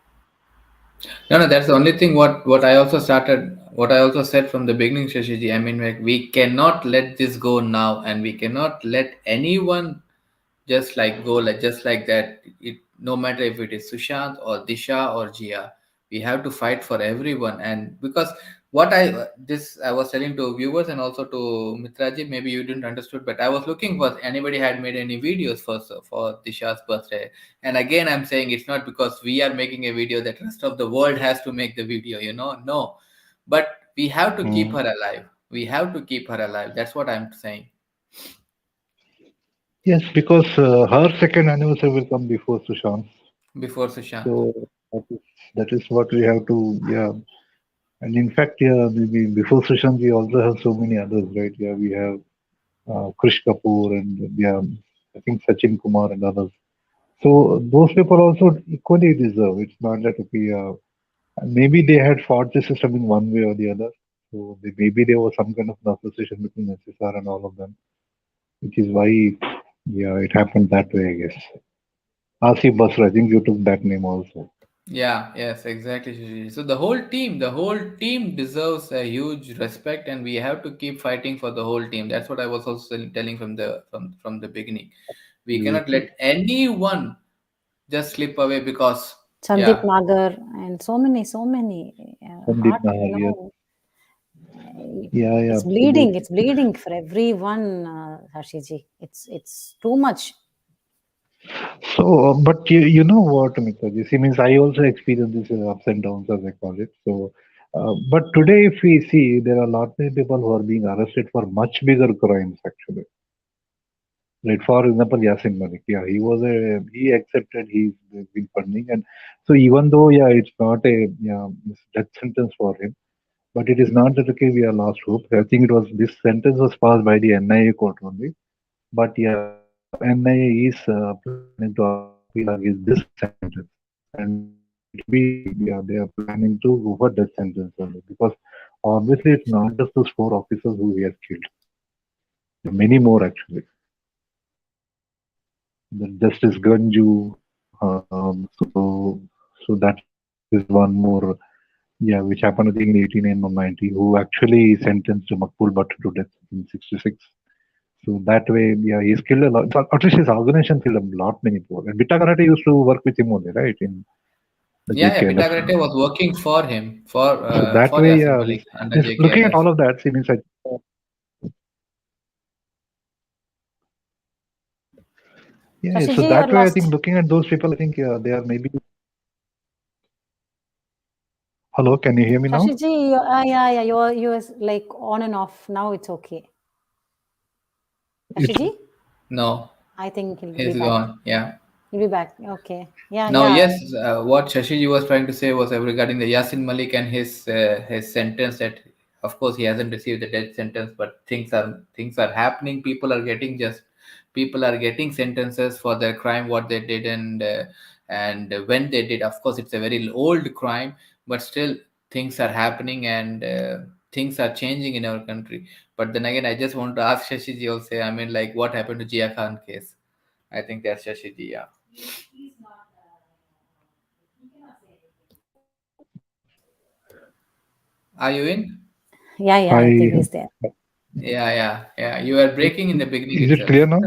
no, no, that's the only thing what I also said from the beginning, Shashiji. I mean, like, we cannot let this go now, and we cannot let anyone just like go like just like that. It no matter if it is Sushant or Disha or Jia, we have to fight for everyone. And because what I was telling to viewers and also to Mitraji, maybe you didn't understood, but I was looking for anybody had made any videos for Disha's birthday. And again, I'm saying it's not because we are making a video that rest of the world has to make the video. No, but we have to keep her mm, alive. We have to keep her alive. That's what I'm saying. yes, because her second anniversary will come before Sushant's. Before Sushant. So that is what we have to, yeah. And in fact, yeah, maybe before Sushant, we also have so many others, right? Yeah, we have Krish Kapoor and yeah, I think Sachin Kumar and others. So those people also equally deserve. It's not that okay, maybe they had fought the system in one way or the other. So maybe there was some kind of an association between SSR and all of them, which is why, yeah, it happened that way, I guess. Asif Basra, I think you took that name also. Yeah, yes, exactly, Shishi. So the whole team deserves a huge respect, and we have to keep fighting for the whole team. That's what I was also telling from the beginning. We cannot Absolutely. let anyone just slip away because Sandeep yeah, Nagar and so many Sandeep heart, Nahar, yes. Yeah, yeah, it's bleeding. absolutely. It's bleeding for everyone, Harshiji. It's too much. So, but you know what, Mitaji? See, means I also experienced this ups and downs, as I call it. So, but today, if we see, there are a lot many people who are being arrested for much bigger crimes, actually. Right, for example, Yasin Malik. Yeah, he accepted he's been funding, and so even though yeah, it's not a yeah death sentence for him, but it is not that okay we are lost hope. I think it was this sentence was passed by the NIA court only, but yeah, NIA is planning to appeal against this sentence, and it will be yeah they are planning to go for death sentence only because obviously it's not just those four officers who he has killed. There are many more actually. The Justice Ganju. So that is one more, yeah, which happened I think in 89 or 90, who actually sentenced Makbul Bhatt to death in 66. So that way, yeah, he's killed a lot. So at least his organization killed a lot many people. And Bitta Karate used to work with him only, right, in the yeah. JKLF. Pitakarate was working for him So that for way, Yasin yeah, Malik under means looking at JKLF. all of that, see, means Yeah, so Shashiji, that you're way, I lost. think looking at those people, I think they are maybe. Hello, can you hear me now? Shashiji, yeah, you're like on and off. Now it's okay. It's Shashiji, No, I think he'll be he's back. gone. Yeah. He'll be back. Okay. Yeah, Now, yeah. yes, what Shashiji was trying to say was regarding the Yasin Malik and his sentence that, of course, he hasn't received the death sentence, but things are happening. People are getting sentences for their crime, what they did, and when they did. Of course, it's a very old crime, but still things are happening and things are changing in our country. But then again, I just want to ask Shashiji also. I mean, like, what happened to Jia Khan case? I think that's Shashiji. Yeah. Are you in? Yeah, I think I. he's there. Yeah. You were breaking in the beginning Is it itself. clear now?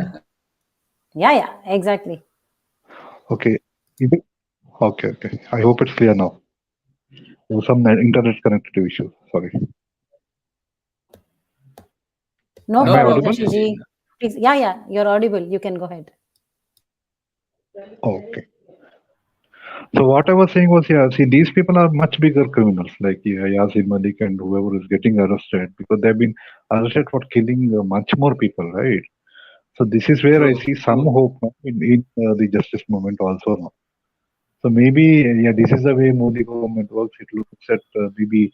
Yeah, exactly. Okay. Is it? Okay. I hope it's clear now. There was some internet connectivity issue. Sorry. No Am I No problem, problem, audible? Shashi. Shashiji. Please, yeah, you're audible. You can go ahead. Okay. So what I was saying was, yeah, see, these people are much bigger criminals, like Yasin Malik and whoever is getting arrested, because they've been arrested for killing much more people, right? So this is where I True, see some true. hope now in the justice movement also now. So maybe, yeah, this is the way Modi government works. It looks at maybe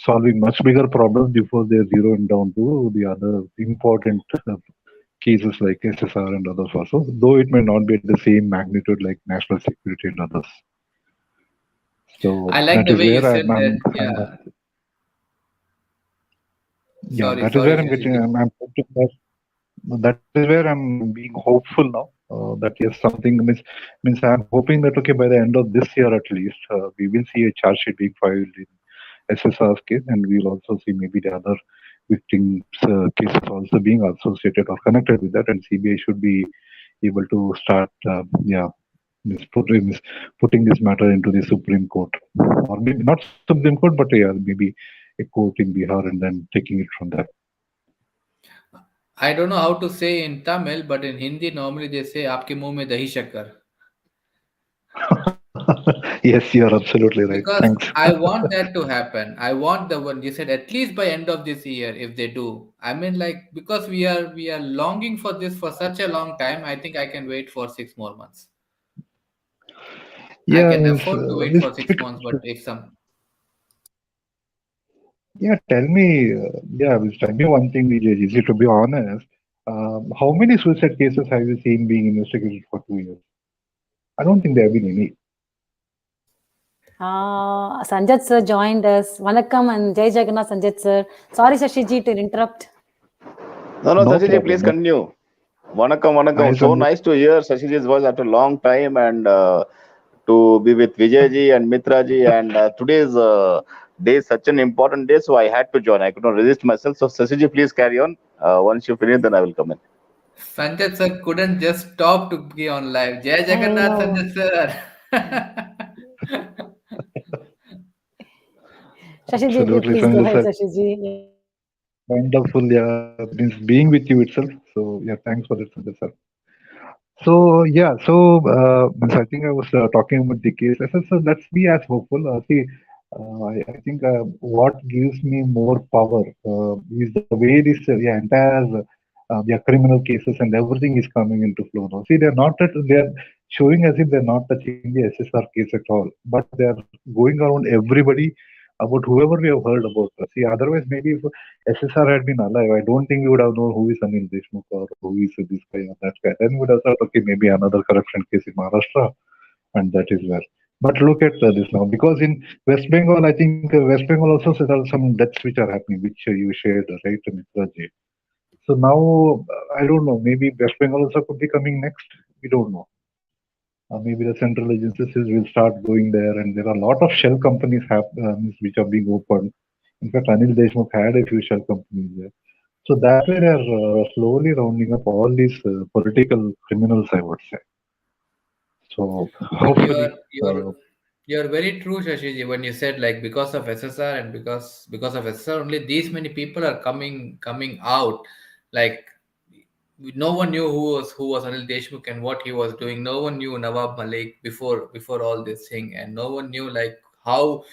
solving much bigger problems before they're zeroing down to the other important cases like SSR and others also, though it may not be at the same magnitude like national security and others. So I like that the is way you where said I'm that. Yeah. yeah, Sorry, that is where sorry, I'm getting. Shashi. I'm hoping that is where I'm being hopeful now. That yes, something means I'm hoping that okay, by the end of this year at least, we will see a charge sheet being filed in SSR's case, and we'll also see maybe the other victims' cases also being associated or connected with that, and CBI should be able to start, putting this matter into the Supreme Court, or maybe not Supreme Court, but yeah, maybe a court in Bihar, and then taking it from there. I don't know how to say in Tamil, but in Hindi normally they say "आपके मुंह में दही शक्कर." Yes, you are absolutely right. Because Thanks. I want that to happen. I want the one you said at least by end of this year if they do. I mean, like, because we are longing for this for such a long time. I think I can wait for 6 more months. I Yeah, can means, afford to wait this, for 6 months, but if some yeah, tell me, tell me one thing, Vijay, easy to be honest. How many suicide cases have you seen being investigated for 2 years? I don't think there have been any. Sanjat sir joined us. Vanakkam and Jai Jagannath Sanjat sir. Sorry, Shashiji, to interrupt. No, No Sashiji, please problem. No. continue. Vanakkam, Hi, vanakkam. So Sanjay. nice to hear Sashiji's voice after a long time and to be with Vijayji and Mitraji. And today's day is such an important day, so I had to join. I could not resist myself. So, Sashiji, please carry on. Once you finish, then I will come in. Sanjay sir couldn't just stop to be on live. Jai I Jagannath know. Sanjay sir. Shashiji, Absolutely, please go Sanjay ahead, sir. Shashiji. Wonderful, yeah. Means being with you itself. So, yeah, thanks for that, Sanjay sir. So yeah, means I think I was talking about the case. I said, so let's be as hopeful. See, I think what gives me more power is the way this entire criminal cases and everything is coming into flow now. See, they're showing as if they're not touching the SSR case at all, but they're going around everybody about whoever we have heard about. See, otherwise maybe if SSR had been alive, I don't think we would have known who is Anil Deshmukh or who is this guy or that guy. Then we would have thought, okay, maybe another corruption case in Maharashtra, and that is where. But look at this now, because in West Bengal, I think West Bengal also there are some deaths which are happening, which you shared, right, Mitraji? So now, I don't know, maybe West Bengal also could be coming next. We don't know. Maybe the central agencies will start going there, and there are a lot of shell companies which are being opened. In fact, Anil Deshmukh had a few shell companies there. So that way they're slowly rounding up all these political criminals, I would say. So But you're hopefully, you're you're very true, Shashiji, when you said like because of SSR and because of SSR only these many people are coming out. Like no one knew who was Anil Deshmukh and what he was doing. No one knew Nawab Malik before all this thing, and no one knew like how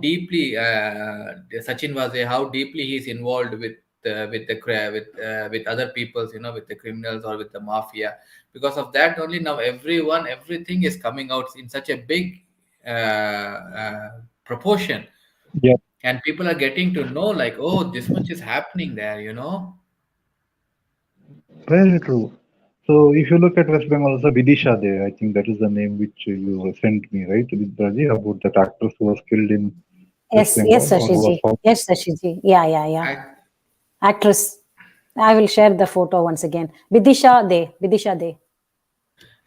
deeply Sachin Vazir, how deeply he's involved with other people's, with the criminals or with the mafia. Because of that only, now everything is coming out in such a big proportion, Yeah, and people are getting to know like, oh, this much is happening there. very true. So if you look at West Bengal, also Vidisha there, I think that is the name which you sent me, right, Vidraji, about that actress who was killed in West Yes, Bengal or who was Shashiji. found. Yes, Shashiji. Yeah. I, Actress. I will share the photo once again. Vidisha De.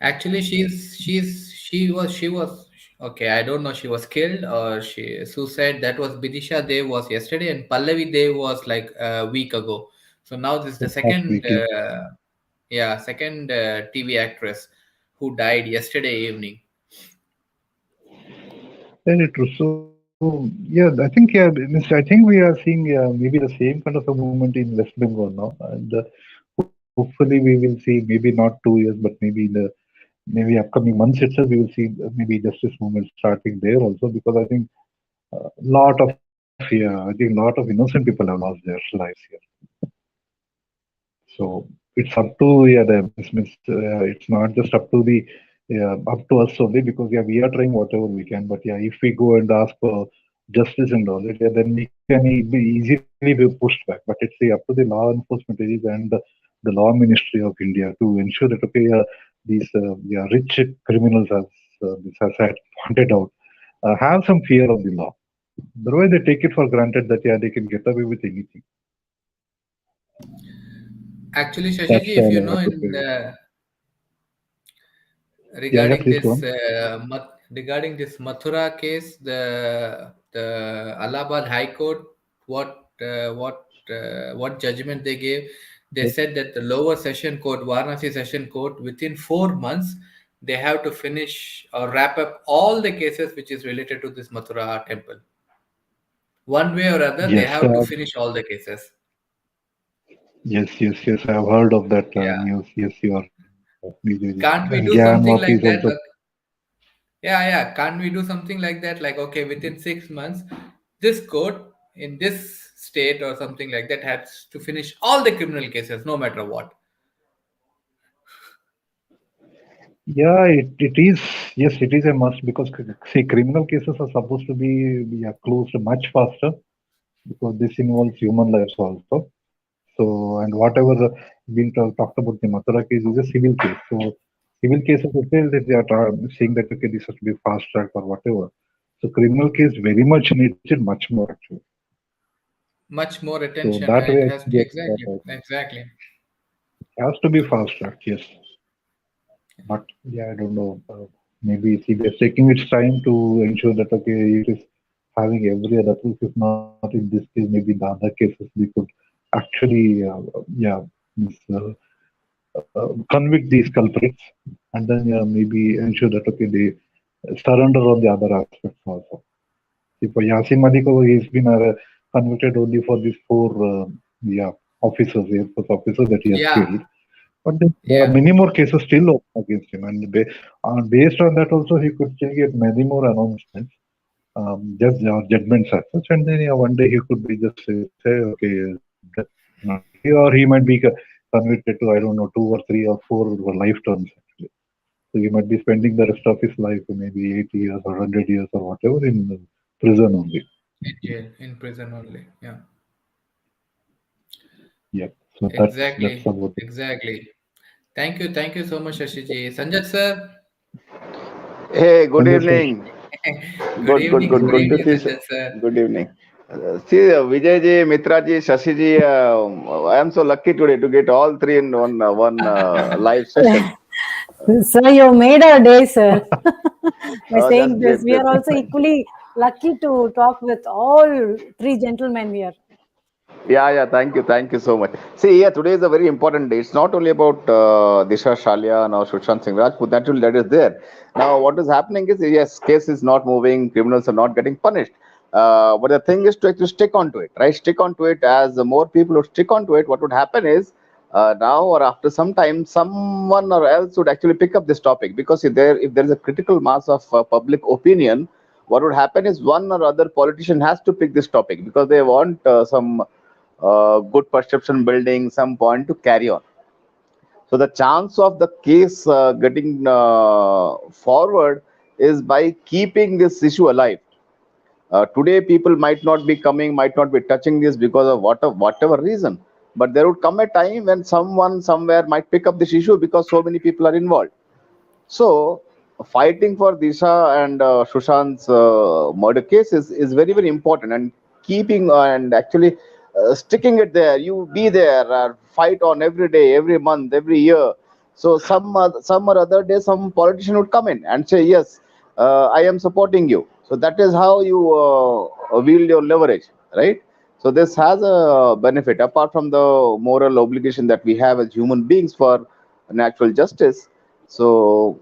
Actually, she was okay. I don't know. She was killed or she suicide. That was Bidisha Dev was yesterday, and Pallavi Dev was like a week ago. So now this is the Last second, week. second TV actress who died yesterday evening. Very true. So yeah, I think I think we are seeing maybe the same kind of a movement in West Bengal now, and hopefully we will see maybe not 2 years, but maybe in the maybe upcoming months itself we will see maybe justice movement starting there also, because I think lot of I think lot of innocent people have lost their lives here. So it's up to the it's not just up to the up to us only, because we are trying whatever we can. But if we go and ask for justice and all that, then we can easily be pushed back. But it's up to the law enforcement agencies and the law ministry of India to ensure that these rich criminals, as this has had pointed out, have some fear of the law. Otherwise, they take it for granted that they can get away with anything. Actually, That's Shashiji, if all you I know, have to say. regarding Please go this on. regarding this Mathura case, the Allahabad High Court, what judgment they gave? They said that the lower session court, Varanasi session court, within 4 months they have to finish or wrap up all the cases which is related to this Mathura temple. One way or other, they Yes, have to finish all the cases. yes. I have heard of that Yeah. news. Yes, you are. Can't we And do something gang like is that? also. Yeah. Can't we do something like that? Like, okay, within 6 months, this court in this state or something like that has to finish all the criminal cases, no matter what. Yeah, it is. Yes, it is a must, because see, criminal cases are supposed to be closed much faster, because this involves human lives also. So, and whatever being talked about, the Mathura case is a civil case. So, civil cases still they are saying that okay, this has to be fast track or whatever. So, criminal case very much needs it much more actually. Much more So attention. that way, It I has think to yes, exactly. has to be fast track. Yes, but I don't know. Maybe see, they're taking its time to ensure that okay, it is having every other proof. If not in this case, maybe in the other cases we could actually, means, convict these culprits, and then maybe ensure that okay, they surrender on the other aspects also. See, for Yasin Malik, he's been convicted only for these four, officers, Air Force officers that he has Yeah. killed. But there are Yeah. many more cases still open against him, and based on that also, he could still get many more announcements, just judgments as such, and then one day he could be just say, okay, death penalty, or he might be convicted to, I don't know, 2 or 3 or 4 lifetimes actually. So he might be spending the rest of his life, maybe 80 years or 100 years or whatever, in prison only. In jail, in prison only. Yeah. Yeah. So that's Exactly. about it. Exactly. Thank you so much, Shashiji. Sanjat sir. Hey, good Sanjay sir. evening. Good evening. Good Good to evening, see. Sanjat sir. Good evening. See, Vijay ji, Mitra ji, Shashi ji, I am so lucky today to get all three in one live session. Sir, you made our day, sir. By That's saying this, great. we are also equally lucky to talk with all three gentlemen here. Yeah. Thank you so much. See, today is a very important day. It's not only about Disha Shalian or Sushant Singh Rajput. Naturally, that is there. Now, what is happening is, yes, case is not moving. Criminals are not getting punished. But the thing is to actually stick onto it, right? Stick onto it. As more people would stick onto it, what would happen is now or after some time, someone or else would actually pick up this topic, because if there is a critical mass of public opinion, what would happen is one or other politician has to pick this topic, because they want some good perception building, some point to carry on. So the chance of the case getting forward is by keeping this issue alive. Today, people might not be coming, might not be touching this because of whatever reason. But there would come a time when someone somewhere might pick up this issue, because so many people are involved. So, fighting for Disha and Sushant's murder case is very, very important, and keeping and actually sticking it there. You be there, fight on every day, every month, every year. So some or other day, some politician would come in and say, yes, I am supporting you. So that is how you wield your leverage, right? So this has a benefit apart from the moral obligation that we have as human beings for natural justice. So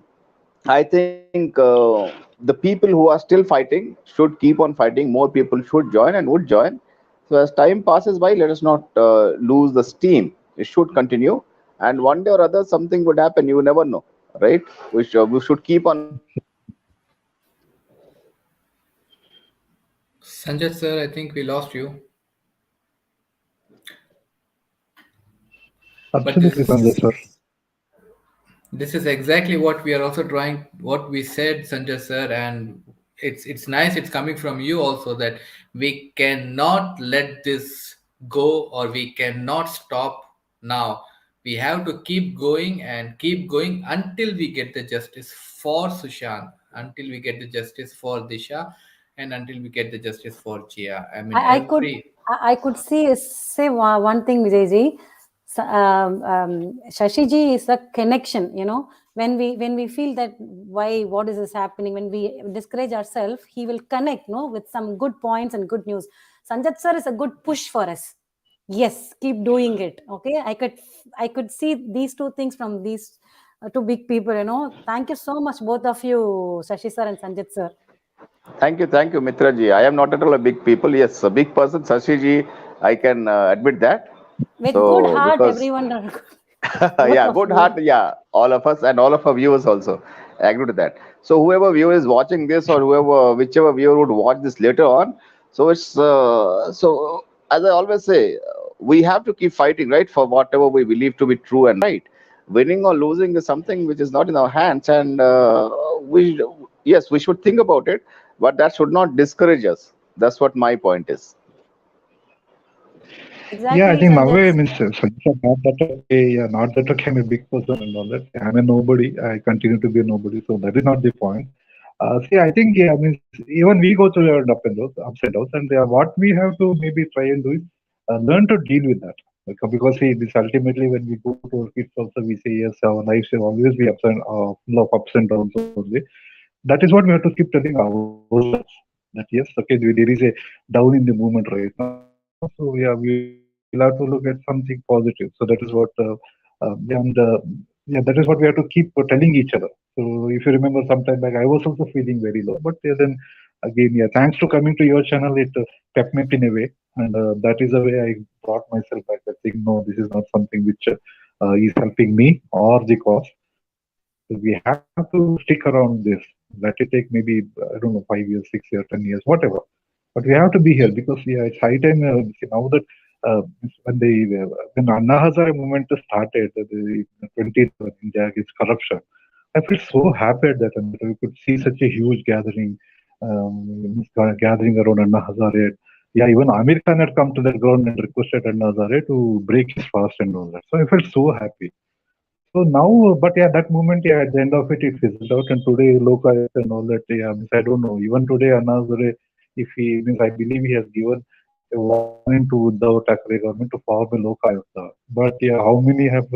I think the people who are still fighting should keep on fighting. More people should join and would join. So as time passes by, let us not lose the steam. It should continue, and one day or other something would happen. You never know, right? We should keep on fighting. Sanjay sir, I think we lost you. But Absolutely, Sanjay sir. this is exactly what we are also trying, what we said, Sanjay sir, and it's nice it's coming from you also, that we cannot let this go, or we cannot stop now. We have to keep going and keep going until we get the justice for Sushant, until we get the justice for Disha, and until we get the justice for Jia. I mean, I could every I could say one thing, Vijayji. Shashi ji is a connection. When we feel that what is this happening, when we discourage ourselves, he will connect, with some good points and good news. Sanjat sir is a good push for us. Yes, keep doing it. Okay, I could see these two things from these two big people. Thank you so much, both of you, Shashi sir and Sanjat sir. Thank you, Mitra ji. I am not at all a big people. Yes, a big person, Sashi ji. I can admit that. With So good heart, because everyone. Both yeah, of good you. heart, yeah, all of us and all of our viewers also. I agree to that. So whoever viewer is watching this, or whichever viewer would watch this later on, so it's so as I always say, we have to keep fighting, right, for whatever we believe to be true and right. Winning or losing is something which is not in our hands, and we yes, we should think about it, but that should not discourage us. That's what my point is. Yeah, I Exactly, think my Sanjat. way, Mr. Sanjay, not that okay, yeah, not that okay, I'm a big person and all that. I'm a nobody. I continue to be a nobody, so that is not the point. See, I think yeah, means even we go through our ups and downs, and what we have to maybe try and do is learn to deal with that. Because see, this ultimately when we go to our kids also, we say yes, our lives will always be full of ups and downs only. That is what we have to keep telling ourselves. That yes, okay, there is a down in the movement right now. So yeah, we'll have to look at something positive. So that is what, and yeah, that is what we have to keep telling each other. So if you remember, some time back, I was also feeling very low, but then again, yeah, thanks to coming to your channel, it kept me up in a way, and that is the way I brought myself back. I think no, this is not something which is helping me or the cause. So we have to stick around this. Let it take maybe I don't know 5 years, 6 years, 10 years, whatever. But we have to be here because yeah, it's high time. See, now that when Anna Hazare movement started, the 2011 India against corruption, I felt so happy at that time that we could see such a huge gathering, gathering around Anna Hazare. Yeah, even Amir Khan had come to the ground and requested Anna Hazare to break his fast and all that. So I felt so happy. So now, but yeah, that moment, yeah, at the end of it, it fizzled out. And today, Lokayat and all that, yeah, means I don't know. Even today, Anazare, if he means, I believe he has given a warning to Uddhav Thackeray government to form a Lokayat. But yeah, how many have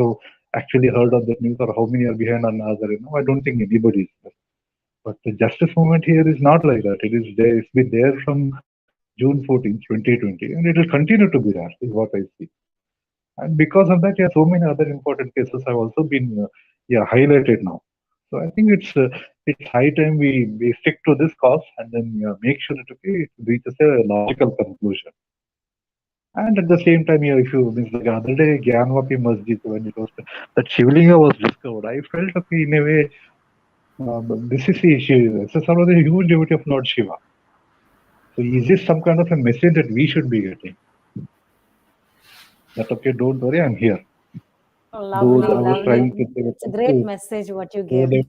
actually heard of that news, or how many are behind Anazare? No, I don't think anybody is there. But the justice movement here is not like that. It is there. It's been there from June 14th, 2020, and it will continue to be there, is what I see. And because of that, yeah, so many other important cases have also been yeah highlighted now. So I think it's high time we stick to this cause and then make sure that okay, it reaches a logical conclusion. And at the same time, if you means like the other day, Gyanvapi Masjid, when it was that Shivlinga was discovered, I felt okay in a way. This is the issue. SSR was a huge devotee of Lord Shiva. So is this some kind of a message that we should be getting? That okay, don't worry, I'm here. Lovely, Though I was trying lovely. to say, It's a great message what you though gave.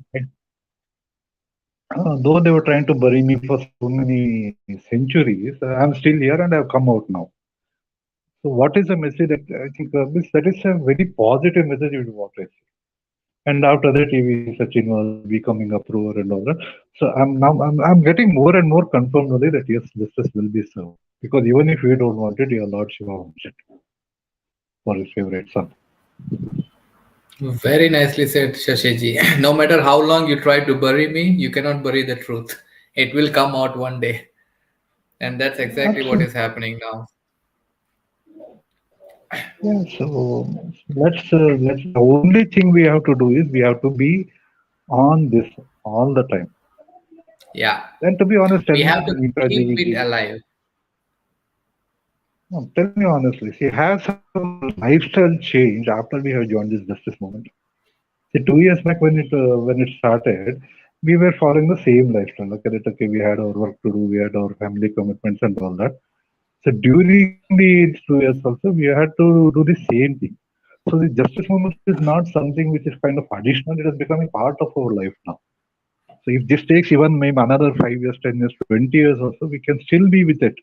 though they were trying to bury me for so many centuries, I'm still here and I've come out now. So what is the message that I think that is a very positive message you want to say. And after that, TV Sachin was becoming approver and all that. So I'm getting more and more confirmed that yes, justice will be served. Because even if we don't want it, your Lord Shiva wants it for his favorite son. Very nicely said, Shashiji. No matter how long you try to bury me, you cannot bury the truth. It will come out one day. And that's exactly what is happening now. Yeah, so let's the only thing we have to do is we have to be on this all the time. Yeah. And to be honest, tell We me, have to keep it Mithravin, alive. no, tell me honestly, see, has our lifestyle changed after we have joined this justice movement? See, 2 years back when it started, we were following the same lifestyle. Okay, we had our work to do, we had our family commitments and all that. So during these 2 years also, we had to do the same thing. So the justice movement is not something which is kind of additional; it is becoming part of our life now. So if this takes even maybe another 5 years, 10 years, 20 years also, we can still be with it.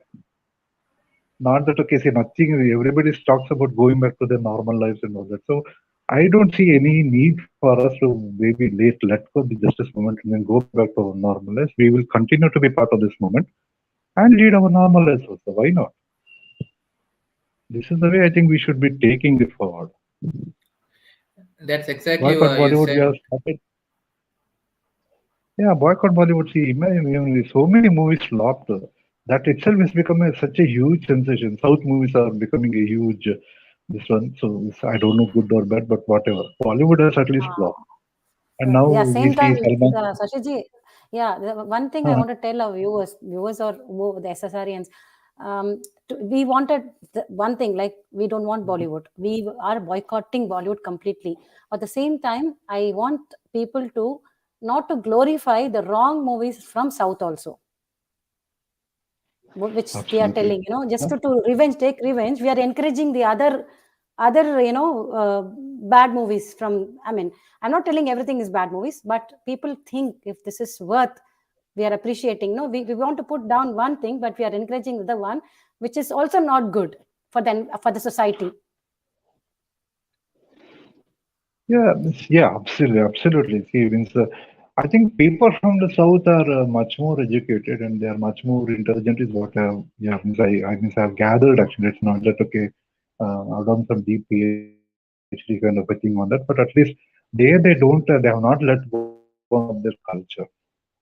Not that okay, see nothing. Everybody talks about going back to their normal lives and all that. So I don't see any need for us to maybe let go of the justice movement and then go back to our normal lives. We will continue to be part of this movement and lead our normal lives also. Why not? This is the way I think we should be taking it forward. That's exactly Boycott what you Bollywood, we said. have started. Yeah, boycott Bollywood. See, imagine so many movies flopped. That itself is becoming such a huge sensation. South movies are becoming a huge this one. So I don't know good or bad, but whatever. Bollywood has at least flopped, and now Yeah, we same see time, Salman. Shashiji, yeah, the one thing I want to tell our viewers or the SSRians, we wanted one thing, like we don't want Bollywood. We are boycotting Bollywood completely. At the same time, I want people to not to glorify the wrong movies from South also, which we are telling, just to take revenge. We are encouraging the other, bad movies from, I'm not telling everything is bad movies, but people think if this is worth, we are appreciating. No, we want to put down one thing, but we are encouraging the one, which is also not good for the society. Yeah, absolutely. See, means I think people from the south are much more educated and they are much more intelligent. Is what I've gathered. Actually, it's not that okay. I've done some deep PhD kind of a thing on that, but at least they have not let go of their culture,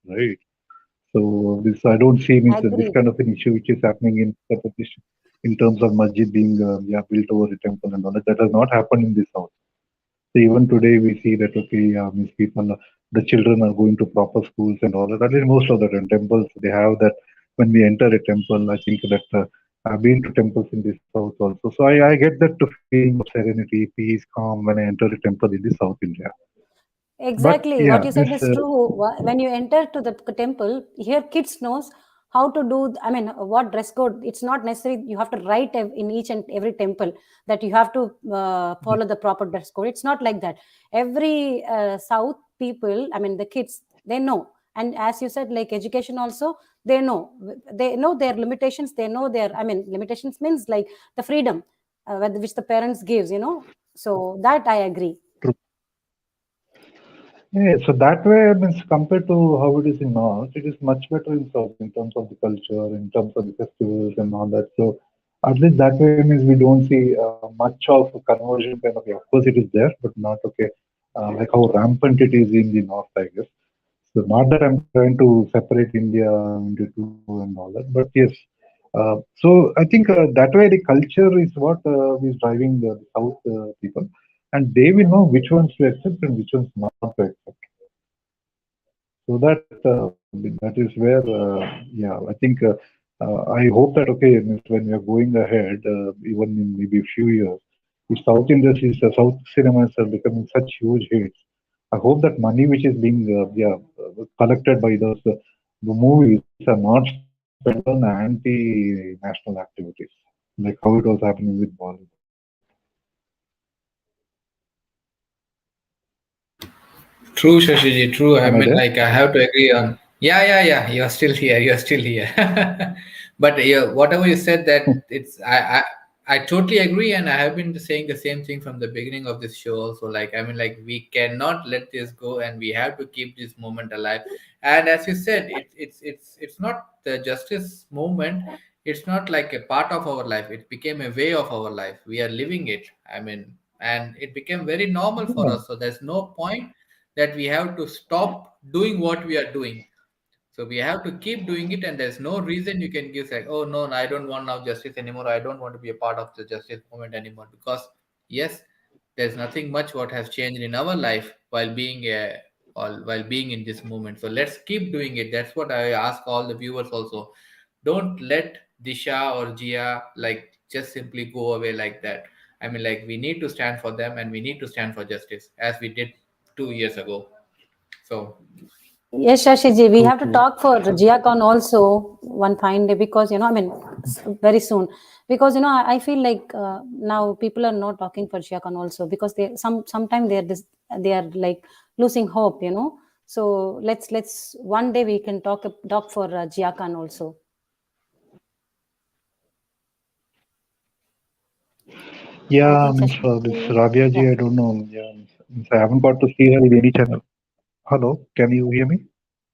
right? So this I don't see means this kind Agreed. of an issue which is happening in terms of masjid being built over a temple and all that. That has not happened in the south. So even today we see that okay, means people, the children are going to proper schools and all that. At least most of the time, temples they have that. When we enter a temple, I think that I've been to temples in the south also. So I get that feeling of serenity, peace, calm when I enter a temple in the South India. But Exactly. What yeah, you said is true. When you enter to the temple, here kids knows how to do, what dress code. It's not necessary. You have to write in each and every temple that you have to follow the proper dress code. It's not like that. Every South people, the kids, they know. And as you said, like education also, they know their limitations. They know limitations means like the freedom which the parents gives, So that I agree. yeah, so that way, means compared to how it is in North, it is much better in South in terms of the culture, in terms of the festivals and all that. So at least that way means we don't see much of conversion kind of. Of course, it is there, but not okay like how rampant it is in the North, I guess. So not that I'm trying to separate India into two and all that, but yes. So I think that way the culture is what is driving the South people, and they will know which ones to accept and which ones not to accept. So that is where, I think I hope that, okay, means when we are going ahead, even in maybe a few years, if South industries, South cinemas are becoming such huge hits, I hope that money which is being collected by those the movies are not spent on anti-national activities, like how it was happening with Bollywood. True, Shashiji, true. I Am I mean, there? like, I have to agree on. Yeah. You're still here. You're still here. But whatever you said, that I totally agree, and I have been saying the same thing from the beginning of this show. Also, like, I mean, like, we cannot let this go, and we have to keep this moment alive. And as you said, it's not the justice movement. It's not like a part of our life. It became a way of our life. We are living it. I mean, and it became very normal for Yeah. us. So there's no point that we have to stop doing what we are doing. So we have to keep doing it, and there's no reason you can give like, oh no, I don't want now justice anymore. I don't want to be a part of the justice movement anymore. Because yes, there's nothing much what has changed in our life while being in this movement. So let's keep doing it. That's what I ask all the viewers also. Don't let Disha or Jia like just simply go away like that. I mean, like, we need to stand for them, and we need to stand for justice as we did 2 years ago. So Yes, Shashiji, we have to True. talk for GiaCon also one fine day, because, I mean, very soon. Because, I feel like now people are not talking for GiaCon also, because sometimes they are like losing hope, So let's one day we can talk for GiaCon also. Yeah, I think means this Rabia ji, yeah. I don't know. Yeah, means I haven't got to see her in any channel. Hello, can you hear me?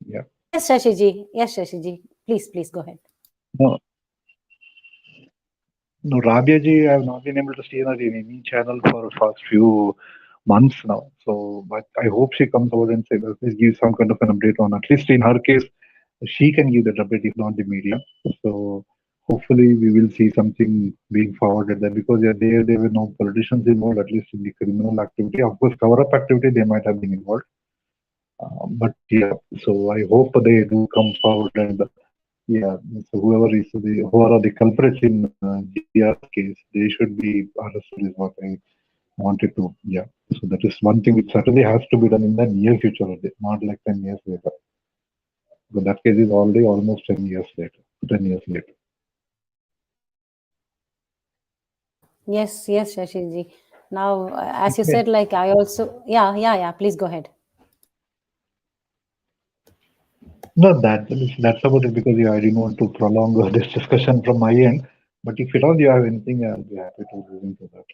Yeah. Yes, Shashiji. Yes, Shashiji. Please go ahead. No, no, Rabia ji, I have not been able to see her in any channel for first few months now. So, but I hope she comes over and says, please give some kind of an update on. At least in her case, she can give that update, if not the media. So, hopefully, we will see something being forwarded there, because yeah, there were no politicians involved, at least in the criminal activity. Of course, cover-up activity they might have been involved. But yeah, so I hope they do come forward, and yeah, so who are the culprits in GR's case, they should be arrested, is what I wanted to. Yeah, so that is one thing which certainly has to be done in the near future, not like 10 years later. But that case is already almost 10 years later. 10 years later. Yes, Shashiji. Now, as you Okay. said, like I also, yeah. Please go ahead. No, that's about it, because yeah, I didn't want to prolong this discussion from my end. But if at all you have anything, I'll be happy to listen to that.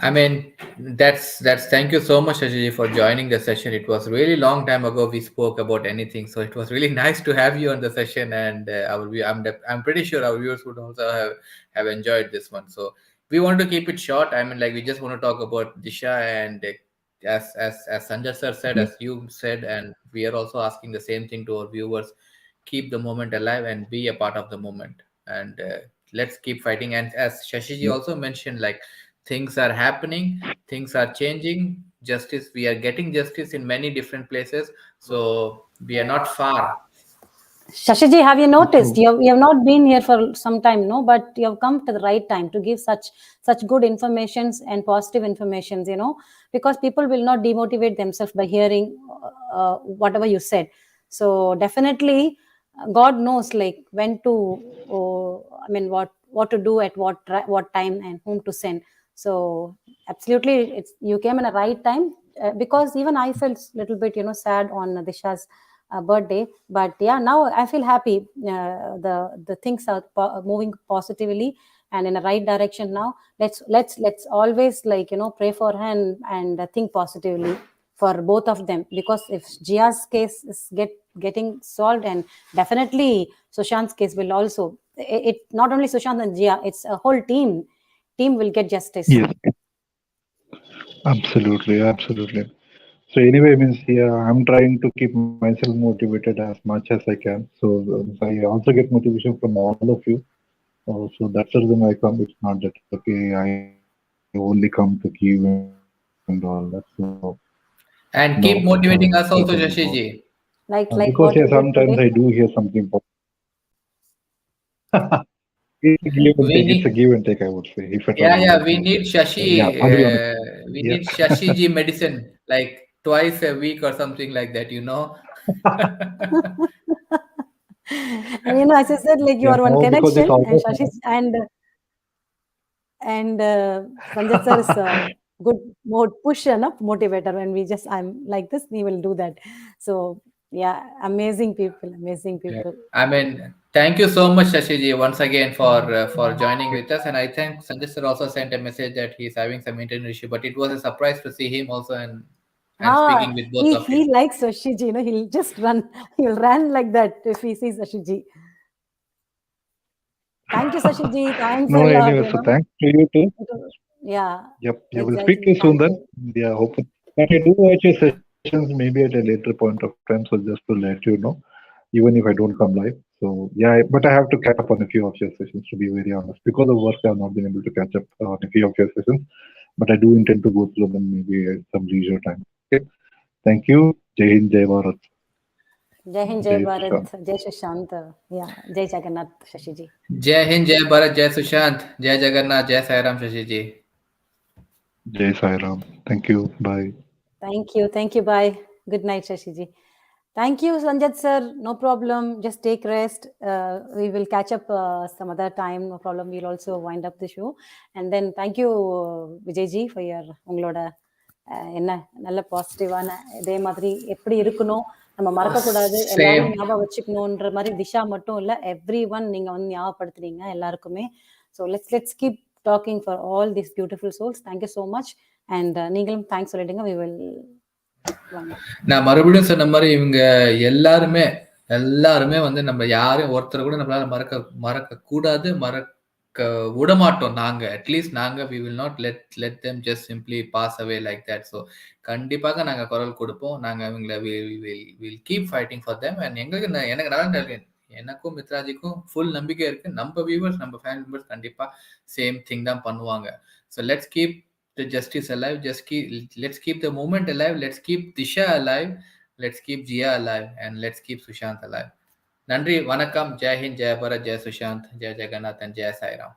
I mean, that's thank you so much, Ajay, for joining the session. It was really long time ago we spoke about anything, so it was really nice to have you on the session. And I'm pretty sure our viewers would also have enjoyed this one. So we want to keep it short. I mean, like, we just want to talk about Disha, and as Sanjay sir said, Yeah. as you said, and we are also asking the same thing to our viewers: keep the moment alive and be a part of the moment, and let's keep fighting. And as Shashiji Yeah. also mentioned, like, things are happening, things are changing. Justice, we are getting justice in many different places, so we are not far. Shashiji, have you noticed True. you have not been here for some time, no? But you have come to the right time to give such good informations and positive informations, because people will not demotivate themselves by hearing whatever you said. So definitely, God knows like when to, I mean, what to do at what time and whom to send. So absolutely, you came in a right time, because even I felt a little bit, sad on Disha's birthday. But yeah, now I feel happy. The things are moving positively and in the right direction now. Let's always, like, pray for her and think positively for both of them, because if Jia's case is getting solved, and definitely Sushant's case will also, it not only Sushant and Jia, it's a whole team will get justice. Yes. Absolutely. Absolutely. So anyway, means yeah, I'm trying to keep myself motivated as much as I can. So I also get motivation from all of you. So that's the reason I come. It's not that okay, I only come to give and all that. So no, And keep certainly motivating no. us also, Shashiji. Like Because yeah, what you did sometimes I today. do hear something positive. It's a give and We take. need, It's a give and take, I would say. If at all yeah, you we know. need Shashi. Yeah, agree on it. We Yeah. need Shashi ji medicine like twice a week or something like that, you know. And you know, as I said, like you Yeah, are one no, because it's connection, and almost Shashi and Sanjay sir is a good push and up motivator. When we just I'm like this, we will do that. So yeah, amazing people. Yeah. I mean, thank you so much, Shashi ji, once again for joining with us. And I think Sanjay sir also sent a message that he's having some internet issue, but it was a surprise to see him also and speaking with both of you. He likes Shashiji, you know, he'll just run. He'll run like that if he sees Shashiji. Thank you, Shashiji. Thanks no, a lot. anyway. You So know. thanks to you too. Yeah. Yep. Yeah, we'll speak Exactly. to you soon Thank then. you. Yeah, hopefully. But I do watch your sessions maybe at a later point of time. So just to let you know, even if I don't come live. So yeah, but I have to catch up on a few of your sessions, to be very honest. Because of work, I've not been able to catch up on a few of your sessions. But I do intend to go through them maybe at some leisure time. Okay. Thank you. Jai Hind, Jai Bharat. Jai Hind, Jai Jai Bharat, Sushant. Jai Sushant. Yeah, Jai Jagannath, Shashiji. Jai Hind, Jai Bharat, Jai Sushant, Jai Jagannath, Jai Sai Ram, Shashi ji. Jai Sai Ram. Thank you. Bye. Thank you. Thank you. Bye. Good night, Shashiji. Thank you, Sanjat sir. No problem. Just take rest. We will catch up some other time. No problem. We'll also wind up the show. And then thank you, Vijayji, for your உங்களோட என்ன நல்ல பாசிட்டிவான இதே மாதிரி எப்படி இருக்கணும், நம்ம மறக்கக்கூடாது, எல்லாரையும் Same. ஞாபகம் வச்சுக்கணுன்ற மாதிரி திஷா மட்டும் இல்லை, எவ்ரி ஒன் நீங்கள் வந்து ஞாபகப்படுத்துறீங்க எல்லாருக்குமே. So let's keep talking for all these beautiful souls. Thank you so much. And நீங்களும் தேங்க்ஸ் சொல்லிடுங்க. வி வில் நான் மறுபடியும் சொன்ன மாதிரி இவங்க எல்லாருமே வந்து நம்ம யாரும் ஒருத்தர் கூட நம்மளால மறக்க கூடாது, மறக்க விட மாட்டோம். நாங்க at least we will not let them just simply pass away like that. So கண்டிப்பாக நாங்க குரல் கொடுப்போம். நாங்க அவங்கள will keep fighting for them. And எனக்கு நல்லா இருக்கு, எனக்கும் மித்ராஜிக்கும் ஃபுல் நம்பிக்கை இருக்கு. நம்ம வியூவர்ஸ், நம்ம ஃபேன் மெம்பர்ஸ் கண்டிப்பா சேம் திங் தான் பண்ணுவாங்க. So let's keep the justice alive. Let's keep the movement alive. Let's keep Disha alive. Let's keep Jia alive, and let's keep Sushant alive. Nandri, Vanakkam, Jai Hind, Jai Bharat, Jai Sushant, Jai Jagannath, and Jai Sai Ram.